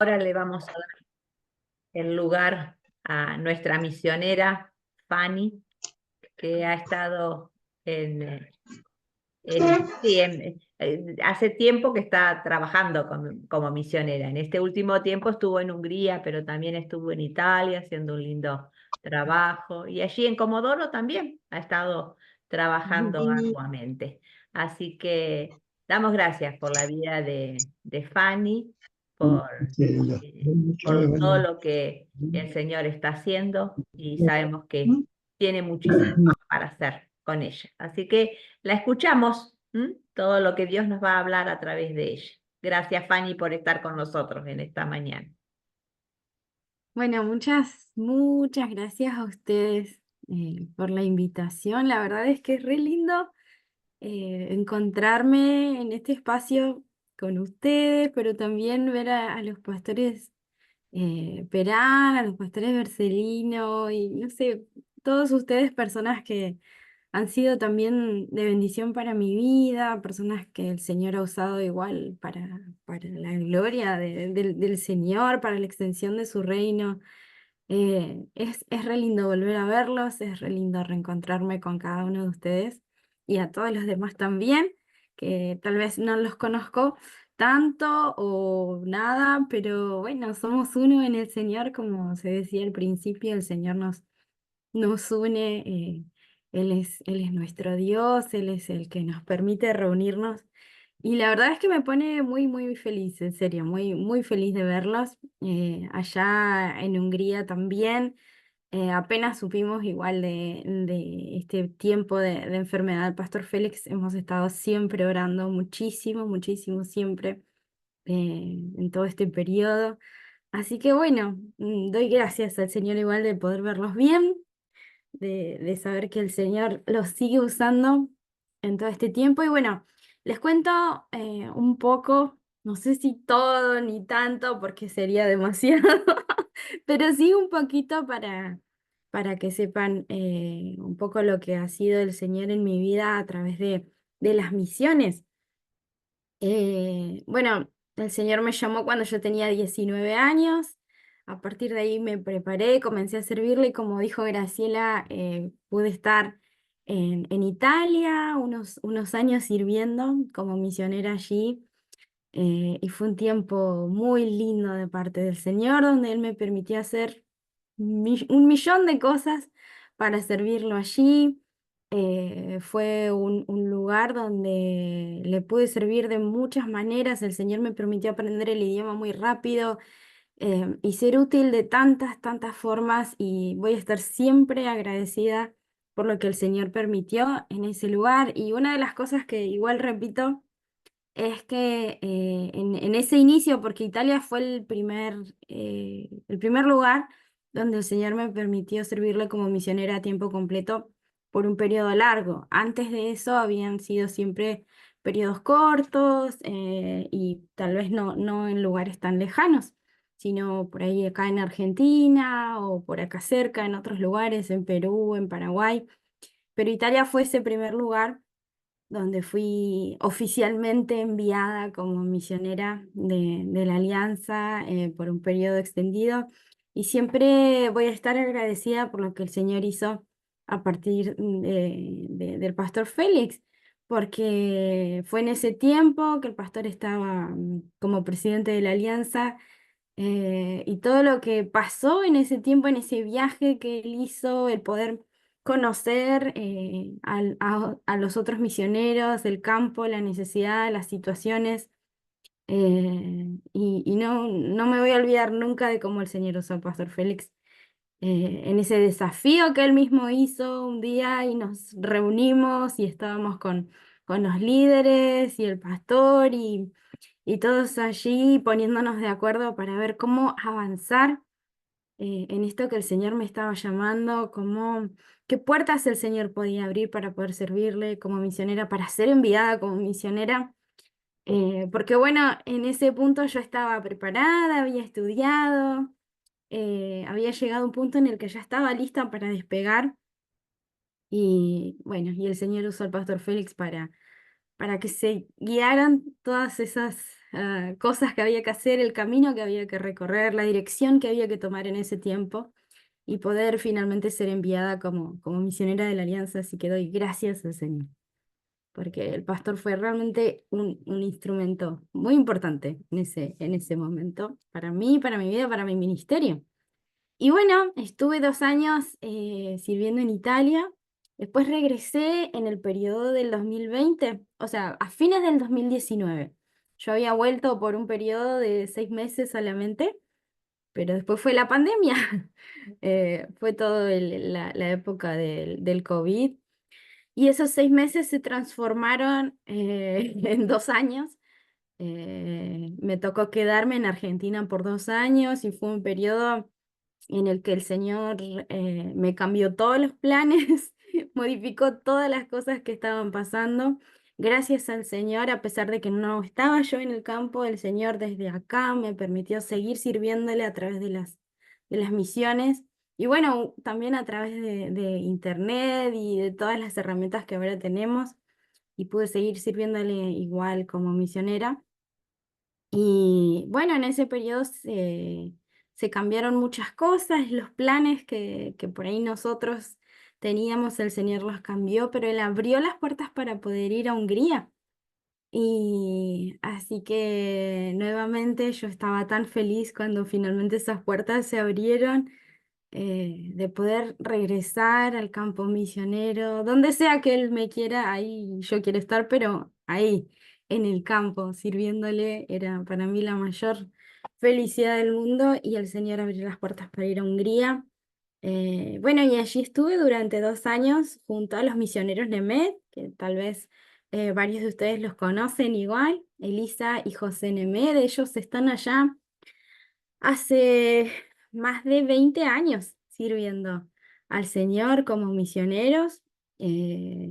Ahora le vamos a dar el lugar a nuestra misionera Fanny, que ha estado sí, hace tiempo que está trabajando como misionera. En este último tiempo estuvo en Hungría, pero también estuvo en Italia haciendo un lindo trabajo. Y allí en Comodoro también ha estado trabajando arduamente. Así que damos gracias por la vida de Fanny, por, por todo lo que el Señor está haciendo y sabemos que tiene muchísimo más para hacer con ella. Así que la escuchamos, ¿m? Todo lo que Dios nos va a hablar a través de ella. Gracias, Fanny, por estar con nosotros en esta mañana. Bueno, muchas gracias a ustedes por la invitación. La verdad es que es re lindo encontrarme en este espacio con ustedes, pero también ver a los pastores Perán, a los pastores Bercelino y no sé, todos ustedes personas que han sido también de bendición para mi vida, personas que el Señor ha usado igual para la gloria del Señor, para la extensión de su reino. Es re lindo volver a verlos, es re lindo reencontrarme con cada uno de ustedes y a todos los demás también, que tal vez no los conozco tanto o nada, pero bueno, somos uno en el Señor, como se decía al principio, el Señor nos une, Él es nuestro Dios, Él es el que nos permite reunirnos. Y la verdad es que me pone muy feliz, en serio, muy feliz de verlos. Allá en Hungría también, apenas supimos igual de este tiempo de enfermedad del Pastor Félix, hemos estado siempre orando muchísimo, siempre, en todo este periodo. Así que bueno, doy gracias al Señor igual de poder verlos bien, de saber que el Señor los sigue usando en todo este tiempo. Y bueno, les cuento un poco, no sé si todo ni tanto, porque sería demasiado, pero sí un poquito para que sepan un poco lo que ha sido el Señor en mi vida a través de las misiones. Bueno, el Señor me llamó cuando yo tenía 19 años. A partir de ahí me preparé, comencé a servirle y como dijo Graciela, pude estar en Italia unos años sirviendo como misionera allí. Y fue un tiempo muy lindo de parte del Señor, donde Él me permitió hacer un millón de cosas para servirlo allí. Fue un lugar donde le pude servir de muchas maneras. El Señor me permitió aprender el idioma muy rápido, y ser útil de tantas formas. Y voy a estar siempre agradecida por lo que el Señor permitió en ese lugar. Y una de las cosas que igual repito es que en ese inicio, porque Italia fue el primer lugar donde el Señor me permitió servirle como misionera a tiempo completo por un periodo largo. Antes de eso habían sido siempre periodos cortos, y tal vez no en lugares tan lejanos, sino por ahí acá en Argentina o por acá cerca, en otros lugares, en Perú, en Paraguay. Pero Italia fue ese primer lugar donde fui oficialmente enviada como misionera de la Alianza, por un periodo extendido. Y siempre voy a estar agradecida por lo que el Señor hizo a partir del pastor Félix, porque fue en ese tiempo que el pastor estaba como presidente de la Alianza. Y todo lo que pasó en ese tiempo, en ese viaje que él hizo, el poder conocer a los otros misioneros, el campo, la necesidad, las situaciones. Y no me voy a olvidar nunca de cómo el Señor usó al Pastor Félix en ese desafío que él mismo hizo un día y nos reunimos y estábamos con los líderes y el pastor y todos allí poniéndonos de acuerdo para ver cómo avanzar en esto que el Señor me estaba llamando, qué puertas el Señor podía abrir para poder servirle como misionera, para ser enviada como misionera. Porque bueno, en ese punto yo estaba preparada, había estudiado, había llegado a un punto en el que ya estaba lista para despegar. Y bueno, y el Señor usó al pastor Félix para que se guiaran todas esas cosas que había que hacer, el camino que había que recorrer, la dirección que había que tomar en ese tiempo y poder finalmente ser enviada como misionera de la Alianza. Así que doy gracias al Señor, porque el pastor fue realmente un instrumento muy importante en ese momento, para mí, para mi vida, para mi ministerio. Y bueno, estuve 2 años sirviendo en Italia. Después regresé en el periodo del 2020, o sea, a fines del 2019. Yo había vuelto por un periodo de 6 meses solamente, pero después fue la pandemia. Fue todo la época del COVID. Y esos 6 meses se transformaron en 2 años. Me tocó quedarme en Argentina por 2 años y fue un periodo en el que el Señor me cambió todos los planes, modificó todas las cosas que estaban pasando. Gracias al Señor, a pesar de que no estaba yo en el campo, el Señor desde acá me permitió seguir sirviéndole a través de las misiones y bueno, también a través de internet y de todas las herramientas que ahora tenemos y pude seguir sirviéndole igual como misionera. Y bueno, en ese periodo se cambiaron muchas cosas, los planes que por ahí nosotros teníamos, el Señor los cambió, pero Él abrió las puertas para poder ir a Hungría. Y así que nuevamente yo estaba tan feliz cuando finalmente esas puertas se abrieron, de poder regresar al campo misionero, donde sea que Él me quiera, ahí yo quiero estar, pero ahí, en el campo, sirviéndole, era para mí la mayor felicidad del mundo y el Señor abrió las puertas para ir a Hungría. Bueno, y allí estuve durante 2 años junto a los misioneros Nemet, que tal vez varios de ustedes los conocen igual, Elisa y José Nemet, ellos están allá hace más de 20 años sirviendo al Señor como misioneros. Eh,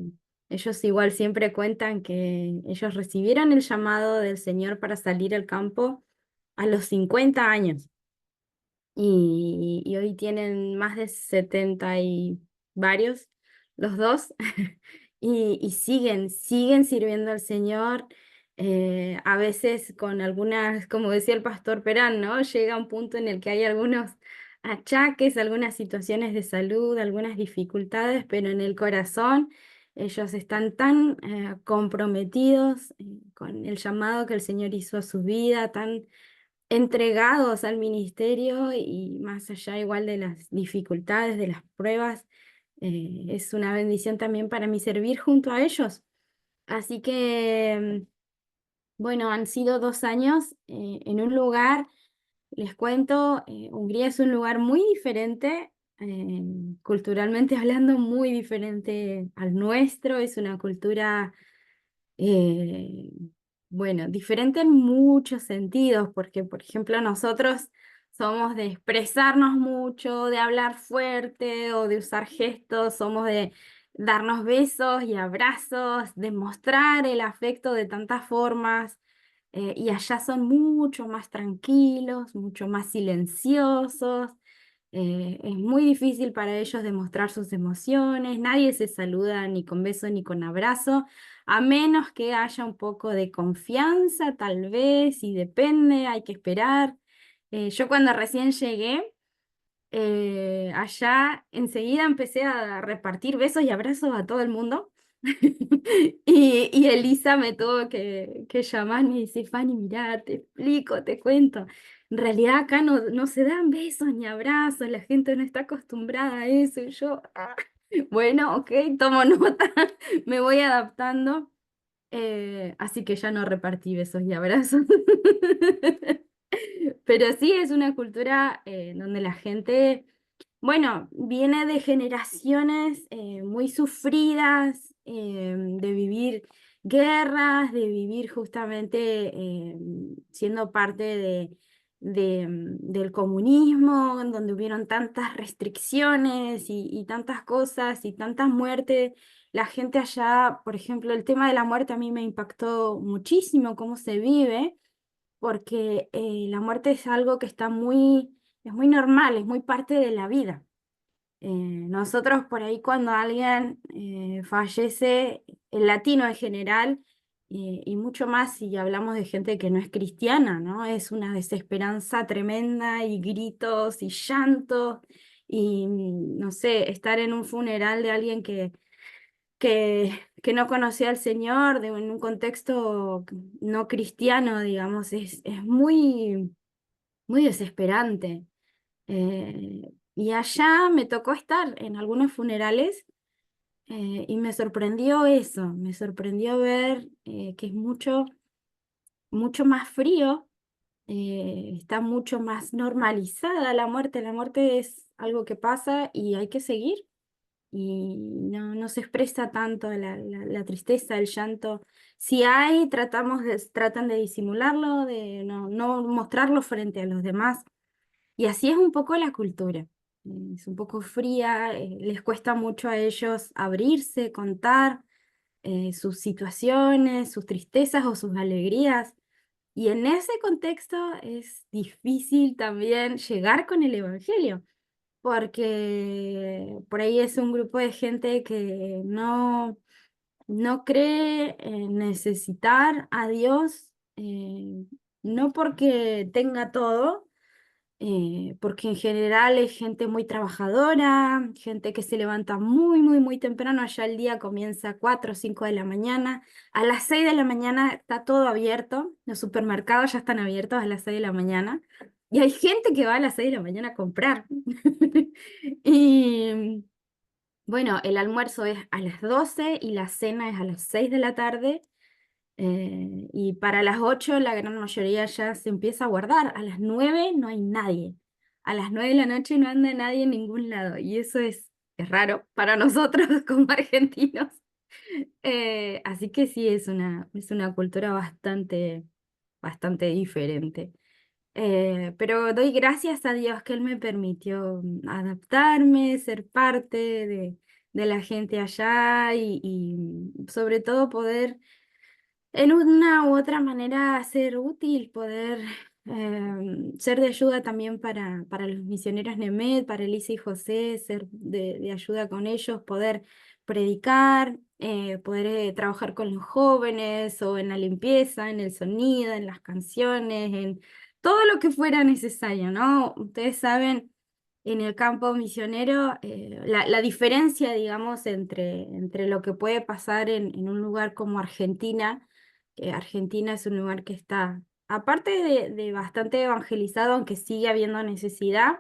Ellos igual siempre cuentan que ellos recibieron el llamado del Señor para salir al campo a los 50 años y hoy tienen más de 70 y varios, los dos, y siguen sirviendo al Señor, a veces con algunas, como decía el pastor Perán, ¿no? Llega un punto en el que hay algunos achaques, algunas situaciones de salud, algunas dificultades, pero en el corazón ellos están tan comprometidos con el llamado que el Señor hizo a su vida, tan entregados al ministerio y más allá igual de las dificultades, de las pruebas, es una bendición también para mí servir junto a ellos. Así que, bueno, han sido 2 años en un lugar, les cuento, Hungría es un lugar muy diferente, culturalmente hablando, muy diferente al nuestro, es una cultura eh, bueno, diferente en muchos sentidos, porque por ejemplo nosotros somos de expresarnos mucho, de hablar fuerte o de usar gestos, somos de darnos besos y abrazos, de mostrar el afecto de tantas formas, y allá son mucho más tranquilos, mucho más silenciosos. Es muy difícil para ellos demostrar sus emociones, nadie se saluda ni con beso ni con abrazo, a menos que haya un poco de confianza, tal vez, y depende, hay que esperar. Yo cuando recién llegué allá, enseguida empecé a repartir besos y abrazos a todo el mundo. Y Elisa me tuvo que llamar, me dice, Fanny, mirá, te explico, te cuento. En realidad acá no se dan besos ni abrazos, la gente no está acostumbrada a eso. Y yo, bueno, ok, tomo nota, me voy adaptando. Así que ya no repartí besos y abrazos. Pero sí es una cultura donde la gente, bueno, viene de generaciones muy sufridas, de vivir guerras, de vivir justamente siendo parte del comunismo, en donde hubieron tantas restricciones y tantas cosas y tantas muertes. La gente allá, por ejemplo, el tema de la muerte a mí me impactó muchísimo, cómo se vive porque la muerte es algo que es muy normal, es muy parte de la vida. Nosotros por ahí cuando alguien fallece, el latino en general, y mucho más si hablamos de gente que no es cristiana, ¿no? Es una desesperanza tremenda y gritos y llantos y, no sé, estar en un funeral de alguien que no conocía al Señor, en un contexto no cristiano, digamos, es muy, muy desesperante. Y allá me tocó estar en algunos funerales y me sorprendió eso, me sorprendió ver que es mucho, mucho más frío, está mucho más normalizada la muerte es algo que pasa y hay que seguir y no se expresa tanto la tristeza, el llanto. Si hay, tratan de disimularlo, de no mostrarlo frente a los demás. Y así es un poco la cultura. Es un poco fría, les cuesta mucho a ellos abrirse, contar sus situaciones, sus tristezas o sus alegrías. Y en ese contexto es difícil también llegar con el Evangelio, porque por ahí es un grupo de gente que no cree en necesitar a Dios, no porque tenga todo, porque en general es gente muy trabajadora, gente que se levanta muy, muy, muy temprano, allá el día comienza a 4 o 5 de la mañana, a las 6 de la mañana está todo abierto, los supermercados ya están abiertos a las 6 de la mañana, y hay gente que va a las 6 de la mañana a comprar. Y bueno, el almuerzo es a las 12 y la cena es a las 6 de la tarde. Y para las 8 la gran mayoría ya se empieza a guardar. A las 9 no hay nadie. A las 9 de la noche no anda nadie en ningún lado. Y eso es raro para nosotros como argentinos. Así que sí, es una cultura bastante, bastante diferente. Pero doy gracias a Dios que Él me permitió adaptarme, ser parte de la gente allá y sobre todo poder en una u otra manera ser útil, poder ser de ayuda también para los misioneros Nemed, para Elisa y José, ser de ayuda con ellos, poder predicar, poder trabajar con los jóvenes o en la limpieza, en el sonido, en las canciones, en todo lo que fuera necesario, ¿no? Ustedes saben, en el campo misionero, la diferencia, digamos, entre lo que puede pasar en un lugar como Argentina, que Argentina es un lugar que está, aparte de bastante evangelizado, aunque sigue habiendo necesidad,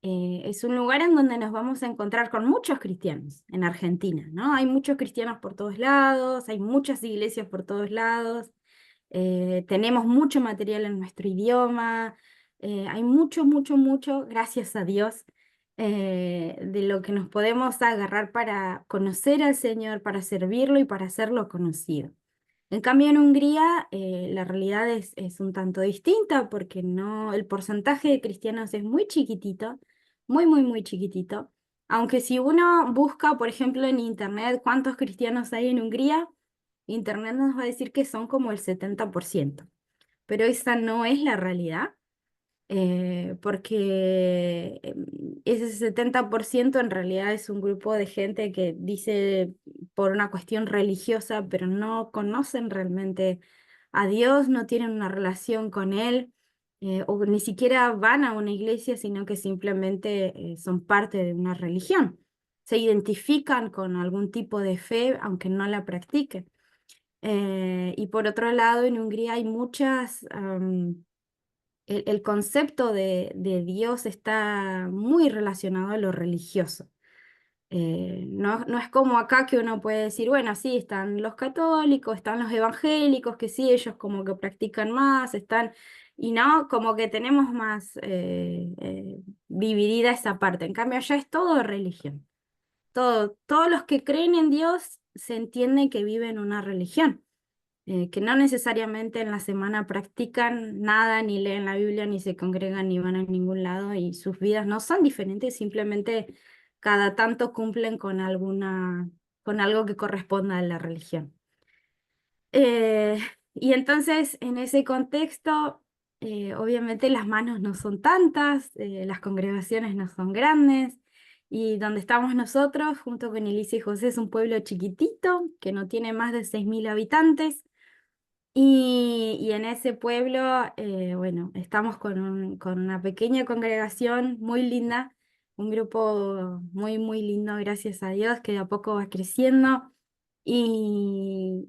es un lugar en donde nos vamos a encontrar con muchos cristianos en Argentina, ¿no? Hay muchos cristianos por todos lados, hay muchas iglesias por todos lados, tenemos mucho material en nuestro idioma, hay mucho, mucho, mucho, gracias a Dios, de lo que nos podemos agarrar para conocer al Señor, para servirlo y para hacerlo conocido. En cambio, en Hungría la realidad es un tanto distinta porque no, el porcentaje de cristianos es muy chiquitito, muy, muy, muy chiquitito. Aunque si uno busca, por ejemplo, en Internet cuántos cristianos hay en Hungría, Internet nos va a decir que son como el 70%. Pero esa no es la realidad porque ese 70% en realidad es un grupo de gente que dice por una cuestión religiosa, pero no conocen realmente a Dios, no tienen una relación con Él, o ni siquiera van a una iglesia, sino que simplemente son parte de una religión. Se identifican con algún tipo de fe, aunque no la practiquen. Y por otro lado, en Hungría hay muchas el concepto de Dios está muy relacionado a lo religioso. No es como acá que uno puede decir, bueno, sí, están los católicos, están los evangélicos, que sí, ellos como que practican más, están, y no, como que tenemos más dividida esa parte. En cambio, allá es todo religión. Todos los que creen en Dios se entiende que viven una religión que no necesariamente en la semana practican nada, ni leen la Biblia, ni se congregan, ni van a ningún lado, y sus vidas no son diferentes, simplemente cada tanto cumplen con algo que corresponda a la religión. Eh, y entonces, en ese contexto, obviamente las manos no son tantas, las congregaciones no son grandes, y donde estamos nosotros, junto con Elisa y José, es un pueblo chiquitito, que no tiene más de 6.000 habitantes, Y en ese pueblo, bueno, estamos con una pequeña congregación muy linda, un grupo muy, muy lindo, gracias a Dios, que de a poco va creciendo. Y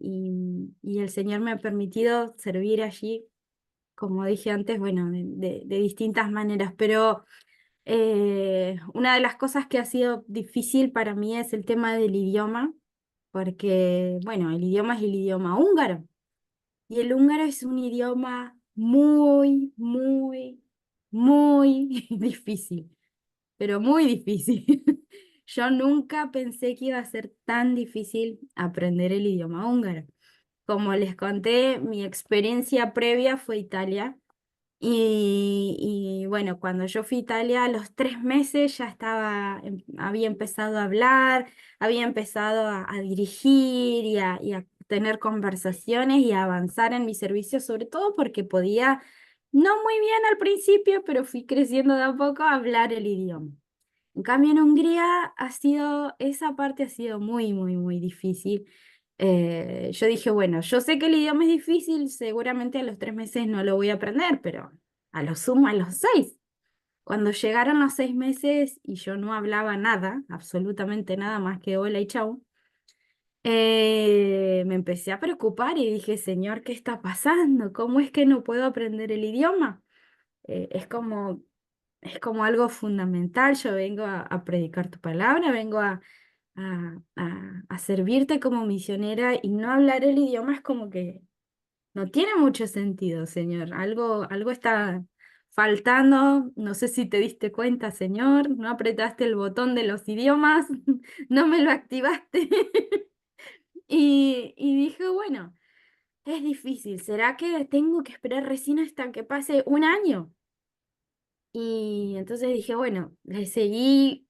el Señor me ha permitido servir allí, como dije antes, bueno, de distintas maneras. Pero una de las cosas que ha sido difícil para mí es el tema del idioma, porque, bueno, el idioma es el idioma húngaro. Y el húngaro es un idioma muy, muy, muy difícil, pero muy difícil. Yo nunca pensé que iba a ser tan difícil aprender el idioma húngaro. Como les conté, mi experiencia previa fue Italia. Y bueno, cuando yo fui a Italia, a los 3 meses ya había empezado a hablar, había empezado a dirigir y a tener conversaciones y a avanzar en mi servicio, sobre todo porque podía, no muy bien al principio, pero fui creciendo de a poco a hablar el idioma. En cambio, en Hungría esa parte ha sido muy, muy, muy difícil. Yo dije, bueno, yo sé que el idioma es difícil, seguramente a los 3 meses no lo voy a aprender, pero a lo sumo a los 6. Cuando llegaron los 6 meses y yo no hablaba nada, absolutamente nada más que hola y chau, me empecé a preocupar y dije, Señor, ¿qué está pasando? ¿Cómo es que no puedo aprender el idioma? Eh, es como, es como algo fundamental. Yo vengo a predicar tu palabra, vengo a servirte como misionera y no hablar el idioma es como que no tiene mucho sentido, Señor. Algo está faltando. No sé si te diste cuenta, Señor. No apretaste el botón de los idiomas, no me lo activaste. Y dije, bueno, es difícil. ¿Será que tengo que esperar recién hasta que pase un año? Y entonces dije, bueno, le seguí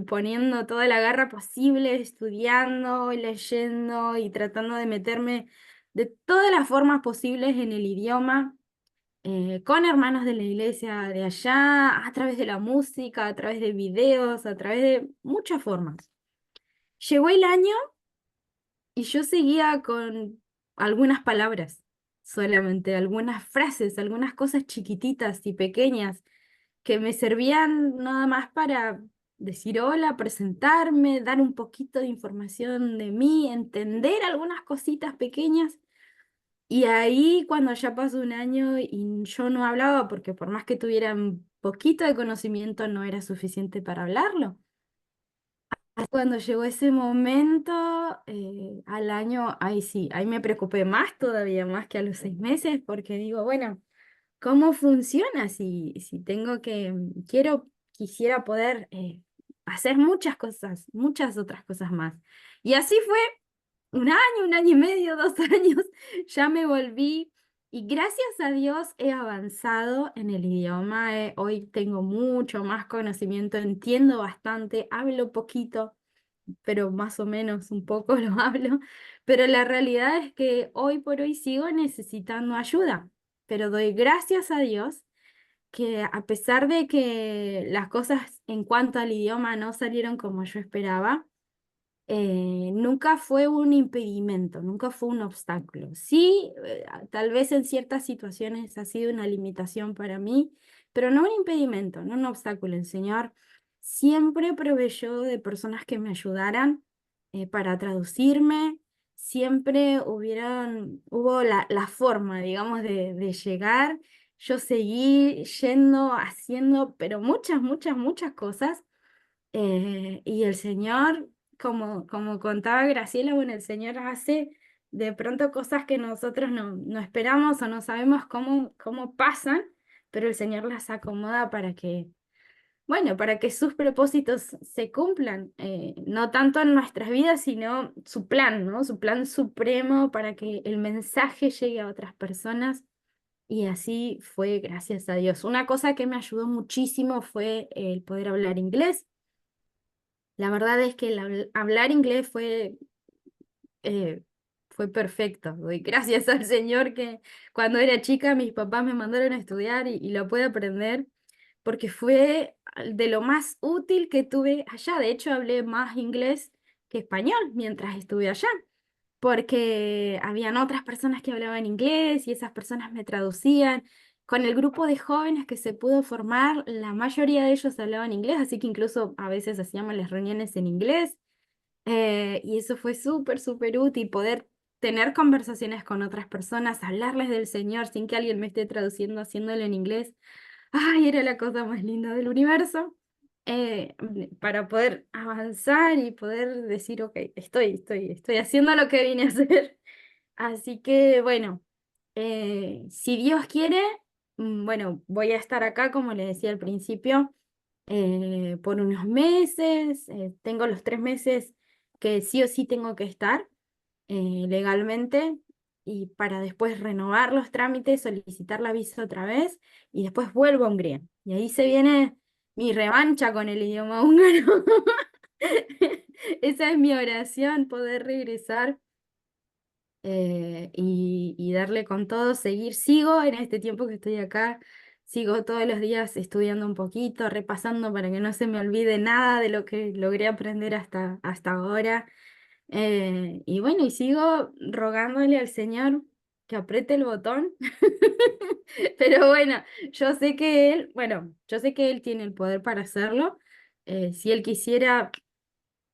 poniendo toda la garra posible, estudiando, y leyendo y tratando de meterme de todas las formas posibles en el idioma, con hermanos de la iglesia de allá, a través de la música, a través de videos, a través de muchas formas. Llegó el año y yo seguía con algunas palabras, solamente algunas frases, algunas cosas chiquititas y pequeñas que me servían nada más para decir hola, presentarme, dar un poquito de información de mí, entender algunas cositas pequeñas. Y ahí cuando ya pasó un año y yo no hablaba, porque por más que tuviera un poquito de conocimiento no era suficiente para hablarlo. Cuando llegó ese momento, al año, ahí sí, ahí me preocupé más todavía, más que a los 6 meses, porque digo, bueno, ¿cómo funciona si tengo quisiera poder hacer muchas cosas, muchas otras cosas más? Y así fue un año y medio, 2 años, ya me volví y gracias a Dios he avanzado en el idioma. Hoy tengo mucho más conocimiento, entiendo bastante, hablo poquito, pero más o menos un poco lo hablo, pero la realidad es que hoy por hoy sigo necesitando ayuda, pero doy gracias a Dios que a pesar de que las cosas en cuanto al idioma no salieron como yo esperaba, nunca fue un impedimento, nunca fue un obstáculo. Sí, tal vez en ciertas situaciones ha sido una limitación para mí, pero no un impedimento, no un obstáculo. El Señor siempre proveyó de personas que me ayudaran para traducirme, siempre hubo la forma, digamos, de llegar. Yo seguí yendo, haciendo, pero muchas, muchas, muchas cosas y el Señor, como contaba Graciela, bueno, el Señor hace de pronto cosas que nosotros no esperamos o no sabemos cómo pasan, pero el Señor las acomoda para que, bueno, para que sus propósitos se cumplan, no tanto en nuestras vidas, sino su plan, ¿no? Su plan supremo para que el mensaje llegue a otras personas. Y así fue, gracias a Dios. Una cosa que me ayudó muchísimo fue el poder hablar inglés. La verdad es que hablar inglés eh, fue perfecto. Doy gracias al Señor que cuando era chica mis papás me mandaron a estudiar y lo pude aprender porque fue de lo más útil que tuve allá. De hecho, hablé más inglés que español mientras estuve allá porque habían otras personas que hablaban inglés y esas personas me traducían. Con el grupo de jóvenes que se pudo formar, la mayoría de ellos hablaban inglés, así que incluso a veces hacíamos las reuniones en inglés. Y eso fue súper, súper útil, poder tener conversaciones con otras personas, hablarles del Señor sin que alguien me esté traduciendo, haciéndolo en inglés. Ay, era la cosa más linda del universo. Para poder avanzar y poder decir, ok, estoy haciendo lo que vine a hacer. Así que bueno, si Dios quiere, bueno, voy a estar acá, como le decía al principio, por unos meses. Tengo los 3 meses que sí o sí tengo que estar legalmente y para después renovar los trámites, solicitar la visa otra vez y después vuelvo a Hungría. Y ahí se viene mi revancha con el idioma húngaro. Esa es mi oración, poder regresar y darle con todo, seguir. Sigo en este tiempo que estoy acá, sigo todos los días estudiando un poquito, repasando para que no se me olvide nada de lo que logré aprender hasta ahora. Y bueno, y sigo rogándole al Señor que apriete el botón. Pero bueno, yo sé que Él tiene el poder para hacerlo. Si Él quisiera,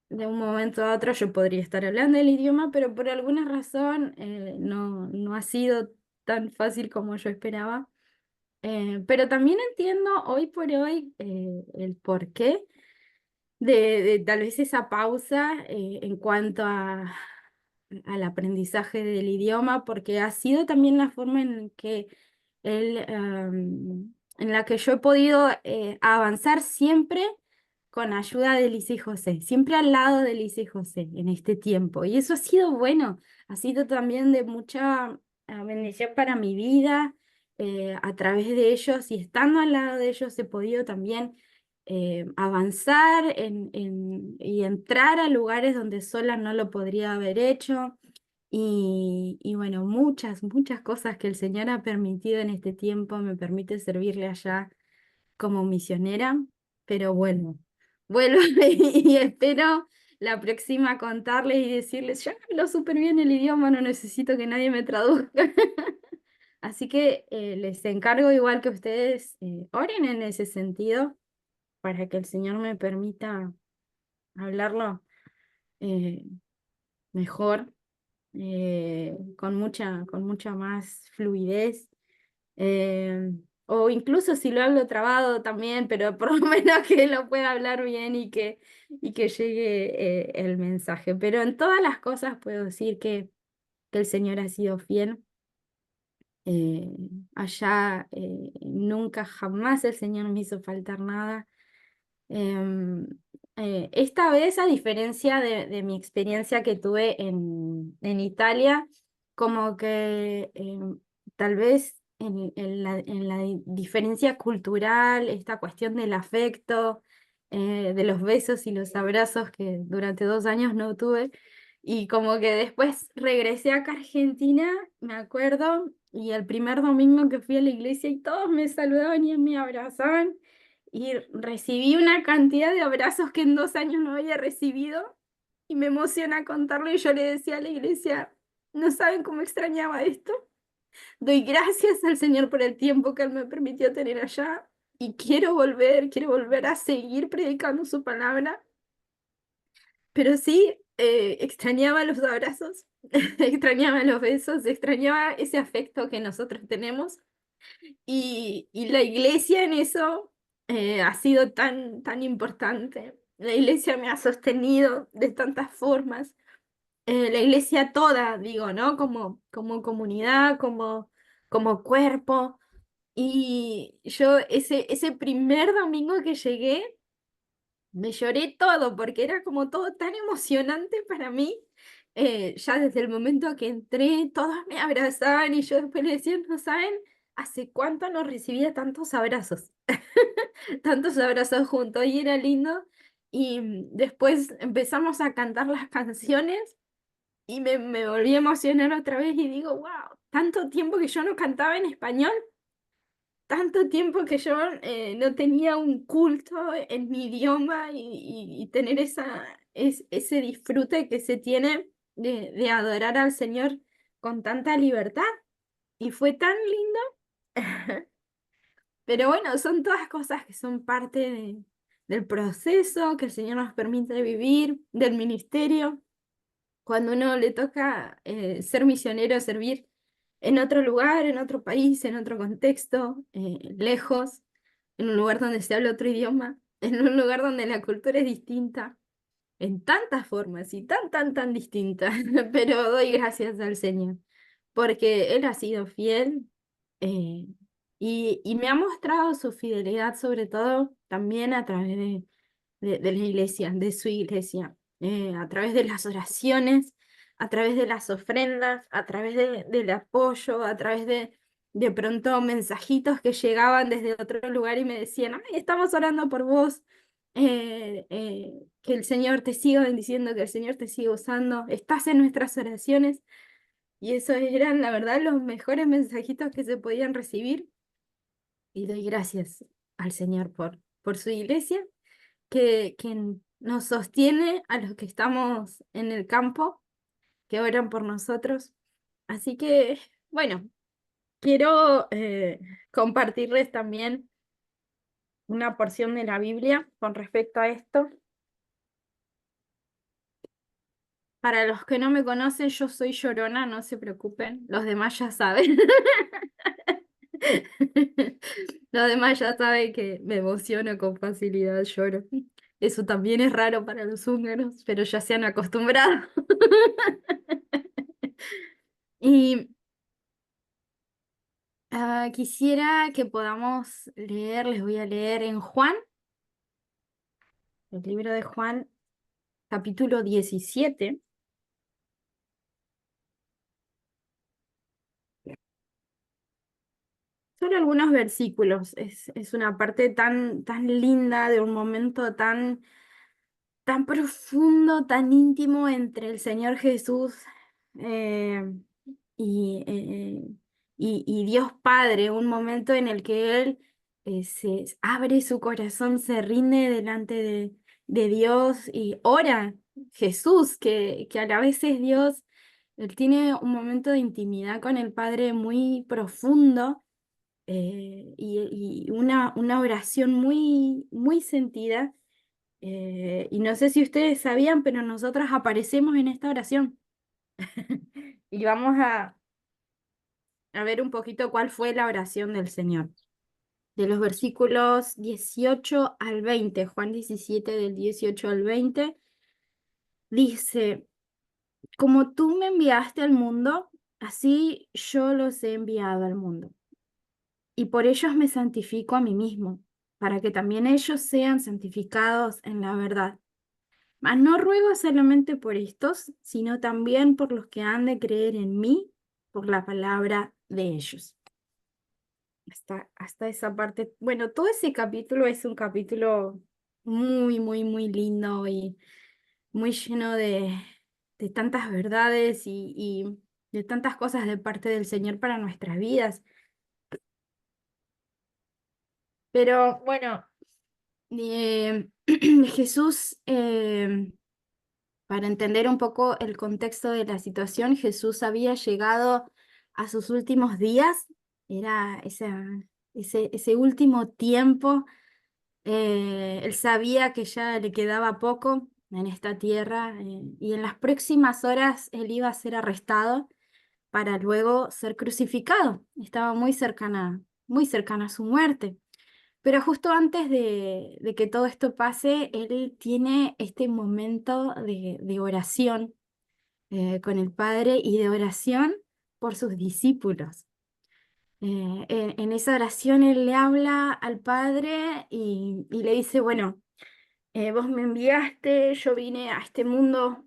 de un momento a otro yo podría estar hablando el idioma, pero por alguna razón no ha sido tan fácil como yo esperaba. Pero también entiendo hoy por hoy el porqué de tal vez esa pausa en cuanto al aprendizaje del idioma, porque ha sido también la forma en que en la que yo he podido avanzar siempre con ayuda de Lice y José, siempre al lado de Lice y José en este tiempo. Y eso ha sido bueno, ha sido también de mucha bendición para mi vida. A través de ellos y estando al lado de ellos he podido también avanzar y entrar a lugares donde sola no lo podría haber hecho. Y bueno, muchas, muchas cosas que el Señor ha permitido en este tiempo me permite servirle allá como misionera, pero bueno, vuelvo y espero la próxima contarles y decirles, ya hablo súper bien el idioma, no necesito que nadie me traduzca. Así que les encargo igual que ustedes oren en ese sentido para que el Señor me permita hablarlo eh, mejor, con mucha más fluidez. eh, o incluso si lo hablo trabado también, pero por lo menos que lo pueda hablar bien y que llegue el mensaje. Pero en todas las cosas puedo decir que el Señor ha sido fiel. eh, Allá nunca jamás el Señor me hizo faltar nada. Em, Esta vez, a diferencia de mi experiencia que tuve en Italia, como que tal vez en la diferencia cultural, esta cuestión del afecto, de los besos y los abrazos que durante 2 años no tuve, y como que después regresé acá a Argentina, me acuerdo, y el primer domingo que fui a la iglesia y todos me saludaban y me abrazaban. Y recibí una cantidad de abrazos que en 2 años no había recibido y me emociona contarlo y yo le decía a la iglesia, no saben cómo extrañaba esto. Doy gracias al Señor por el tiempo que Él me permitió tener allá y quiero volver a seguir predicando su palabra, pero sí extrañaba los abrazos, extrañaba los besos, extrañaba ese afecto que nosotros tenemos. Y la iglesia en eso ha sido tan, tan importante. La iglesia me ha sostenido de tantas formas. La iglesia toda, digo, ¿no? Como comunidad, como cuerpo. Y yo ese primer domingo que llegué, me lloré todo porque era como todo tan emocionante para mí. Ya desde el momento que entré, todos me abrazaban y yo después les decía, no saben, hace cuánto no recibía tantos abrazos, tantos abrazos juntos y era lindo. Y después empezamos a cantar las canciones y me volví a emocionar otra vez y digo, wow, tanto tiempo que yo no cantaba en español, tanto tiempo que yo no tenía un culto en mi idioma y tener ese disfrute que se tiene. de adorar al Señor con tanta libertad y fue tan lindo. Pero bueno, son todas cosas que son parte del proceso que el Señor nos permite vivir, del ministerio. Cuando uno le toca ser misionero, servir en otro lugar, en otro país, en otro contexto, lejos, en un lugar donde se habla otro idioma, en un lugar donde la cultura es distinta, en tantas formas y tan distintas, pero doy gracias al Señor, porque Él ha sido fiel eh, y me ha mostrado su fidelidad, sobre todo también a través de la iglesia, de su iglesia, a través de las oraciones, a través de las ofrendas, a través del apoyo, a través de pronto mensajitos que llegaban desde otro lugar y me decían, ay, estamos orando por vos, que el Señor te siga bendiciendo, que el Señor te siga usando, estás en nuestras oraciones. Y esos eran, la verdad, los mejores mensajitos que se podían recibir. Y doy gracias al Señor por su iglesia que nos sostiene a los que estamos en el campo, que oran por nosotros. Así que, bueno, quiero compartirles también una porción de la Biblia con respecto a esto. Para los que no me conocen, yo soy llorona, no se preocupen, los demás ya saben. Los demás ya saben que me emociono con facilidad, lloro. Eso también es raro para los húngaros, pero ya se han acostumbrado. Y quisiera que podamos leer, les voy a leer en Juan, el libro de Juan, capítulo 17. Solo algunos versículos. Es una parte tan linda de un momento tan profundo, tan íntimo entre el Señor Jesús eh, y, y Dios Padre, un momento en el que Él se abre su corazón, se rinde delante de Dios y ora. Jesús, que a la vez es Dios, Él tiene un momento de intimidad con el Padre muy profundo y una oración muy sentida. Y no sé si ustedes sabían, pero nosotras aparecemos en esta oración. Y vamos a ver un poquito cuál fue la oración del Señor. De los versículos 18 al 20, Juan 17 del 18 al 20, dice, como tú me enviaste al mundo, así yo los he enviado al mundo. Y por ellos me santifico a mí mismo, para que también ellos sean santificados en la verdad. Mas no ruego solamente por estos, sino también por los que han de creer en mí por la palabra de ellos. Hasta esa parte. Bueno, todo ese capítulo es un capítulo muy lindo y muy lleno de tantas verdades y de tantas cosas de parte del Señor para nuestras vidas. Pero bueno, eh, Jesús... para entender un poco el contexto de la situación, Jesús había llegado a sus últimos días, era ese último tiempo, él sabía que ya le quedaba poco en esta tierra y en las próximas horas él iba a ser arrestado para luego ser crucificado. Estaba muy cercana a su muerte. Pero justo antes de que todo esto pase, él tiene este momento de oración con el Padre y de oración por sus discípulos. En esa oración él le habla al Padre y le dice, bueno, vos me enviaste, yo vine a este mundo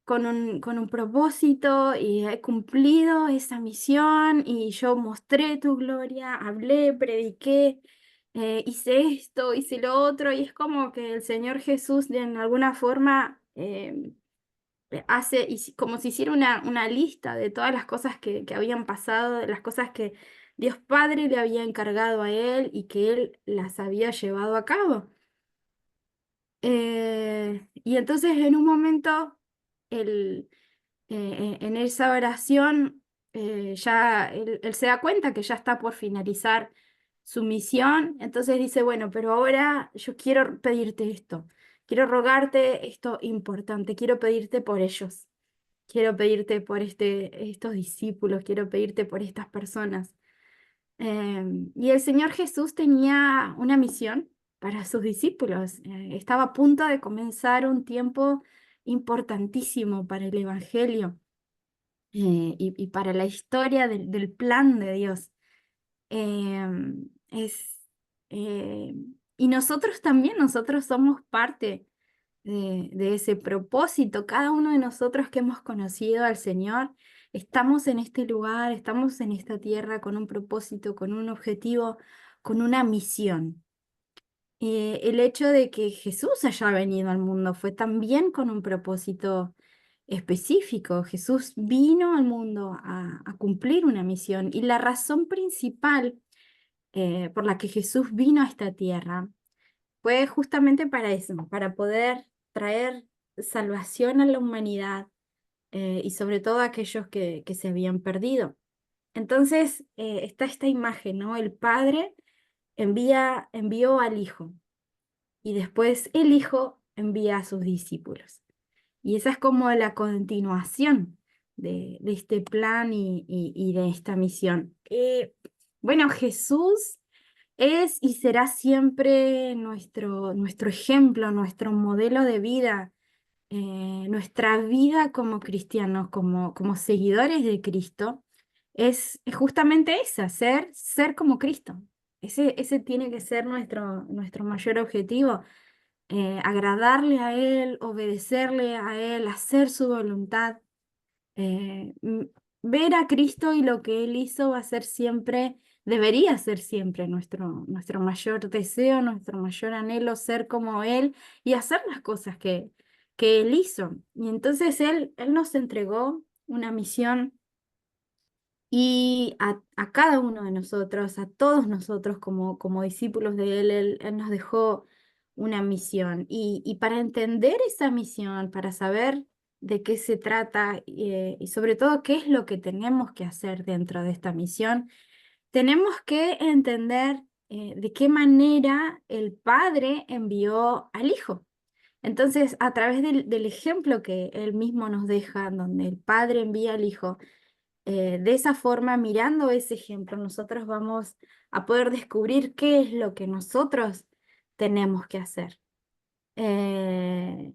con un propósito y he cumplido esa misión y yo mostré tu gloria, hablé, prediqué, hice esto, hice lo otro y es como que el Señor Jesús de en alguna forma hace como si hiciera una lista de todas las cosas que habían pasado, de las cosas que Dios Padre le había encargado a él y que él las había llevado a cabo. Y entonces en un momento él en esa oración ya él se da cuenta que ya está por finalizar su misión, entonces dice, bueno, pero ahora yo quiero pedirte esto, quiero rogarte esto importante, quiero pedirte por ellos, quiero pedirte por estos discípulos, quiero pedirte por estas personas. Y el Señor Jesús tenía una misión para sus discípulos. Estaba a punto de comenzar un tiempo importantísimo para el Evangelio y para la historia del plan de Dios. Em, es, eh, y nosotros también, nosotros somos parte de ese propósito. Cada uno de nosotros que hemos conocido al Señor, estamos en este lugar, estamos en esta tierra con un propósito, con un objetivo, con una misión. El hecho de que Jesús haya venido al mundo fue también con un propósito específico. Jesús vino al mundo a cumplir una misión y la razón principal por la que Jesús vino a esta tierra fue justamente para eso, para poder traer salvación a la humanidad y sobre todo a aquellos que se habían perdido. Entonces está esta imagen, ¿no? El Padre envió al Hijo y después el Hijo envía a sus discípulos. Y esa es como la continuación de este plan y de esta misión. Bueno, Jesús es y será siempre nuestro ejemplo, nuestro modelo de vida, nuestra vida como cristianos, como seguidores de Cristo, es justamente esa, ser como Cristo. Ese tiene que ser nuestro mayor objetivo, agradarle a Él, obedecerle a Él, hacer su voluntad. eh, m- Ver a Cristo y lo que Él hizo va a ser siempre, debería ser siempre nuestro mayor deseo, nuestro mayor anhelo, ser como Él y hacer las cosas que Él hizo. Y entonces Él nos entregó una misión y a cada uno de nosotros, a todos nosotros como discípulos de Él, Él nos dejó una misión. Y para entender esa misión, para saber de qué se trata y sobre todo qué es lo que tenemos que hacer dentro de esta misión, tenemos que entender de qué manera el Padre envió al Hijo. Entonces, a través del ejemplo que Él mismo nos deja, donde el Padre envía al Hijo, de esa forma, mirando ese ejemplo, nosotros vamos a poder descubrir qué es lo que nosotros tenemos que hacer. Eh,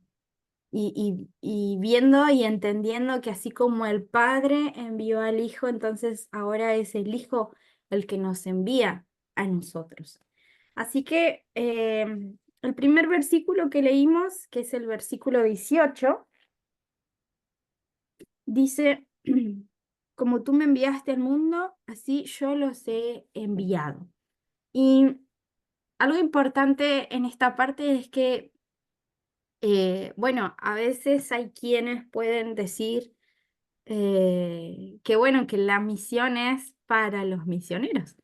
y viendo y entendiendo que así como el Padre envió al Hijo, entonces ahora es el Hijo el que nos envía a nosotros. Así que el primer versículo que leímos, que es el versículo 18, dice, como tú me enviaste al mundo, así yo los he enviado. Y algo importante en esta parte es que, bueno, a veces hay quienes pueden decir que, bueno, que la misión es para los misioneros,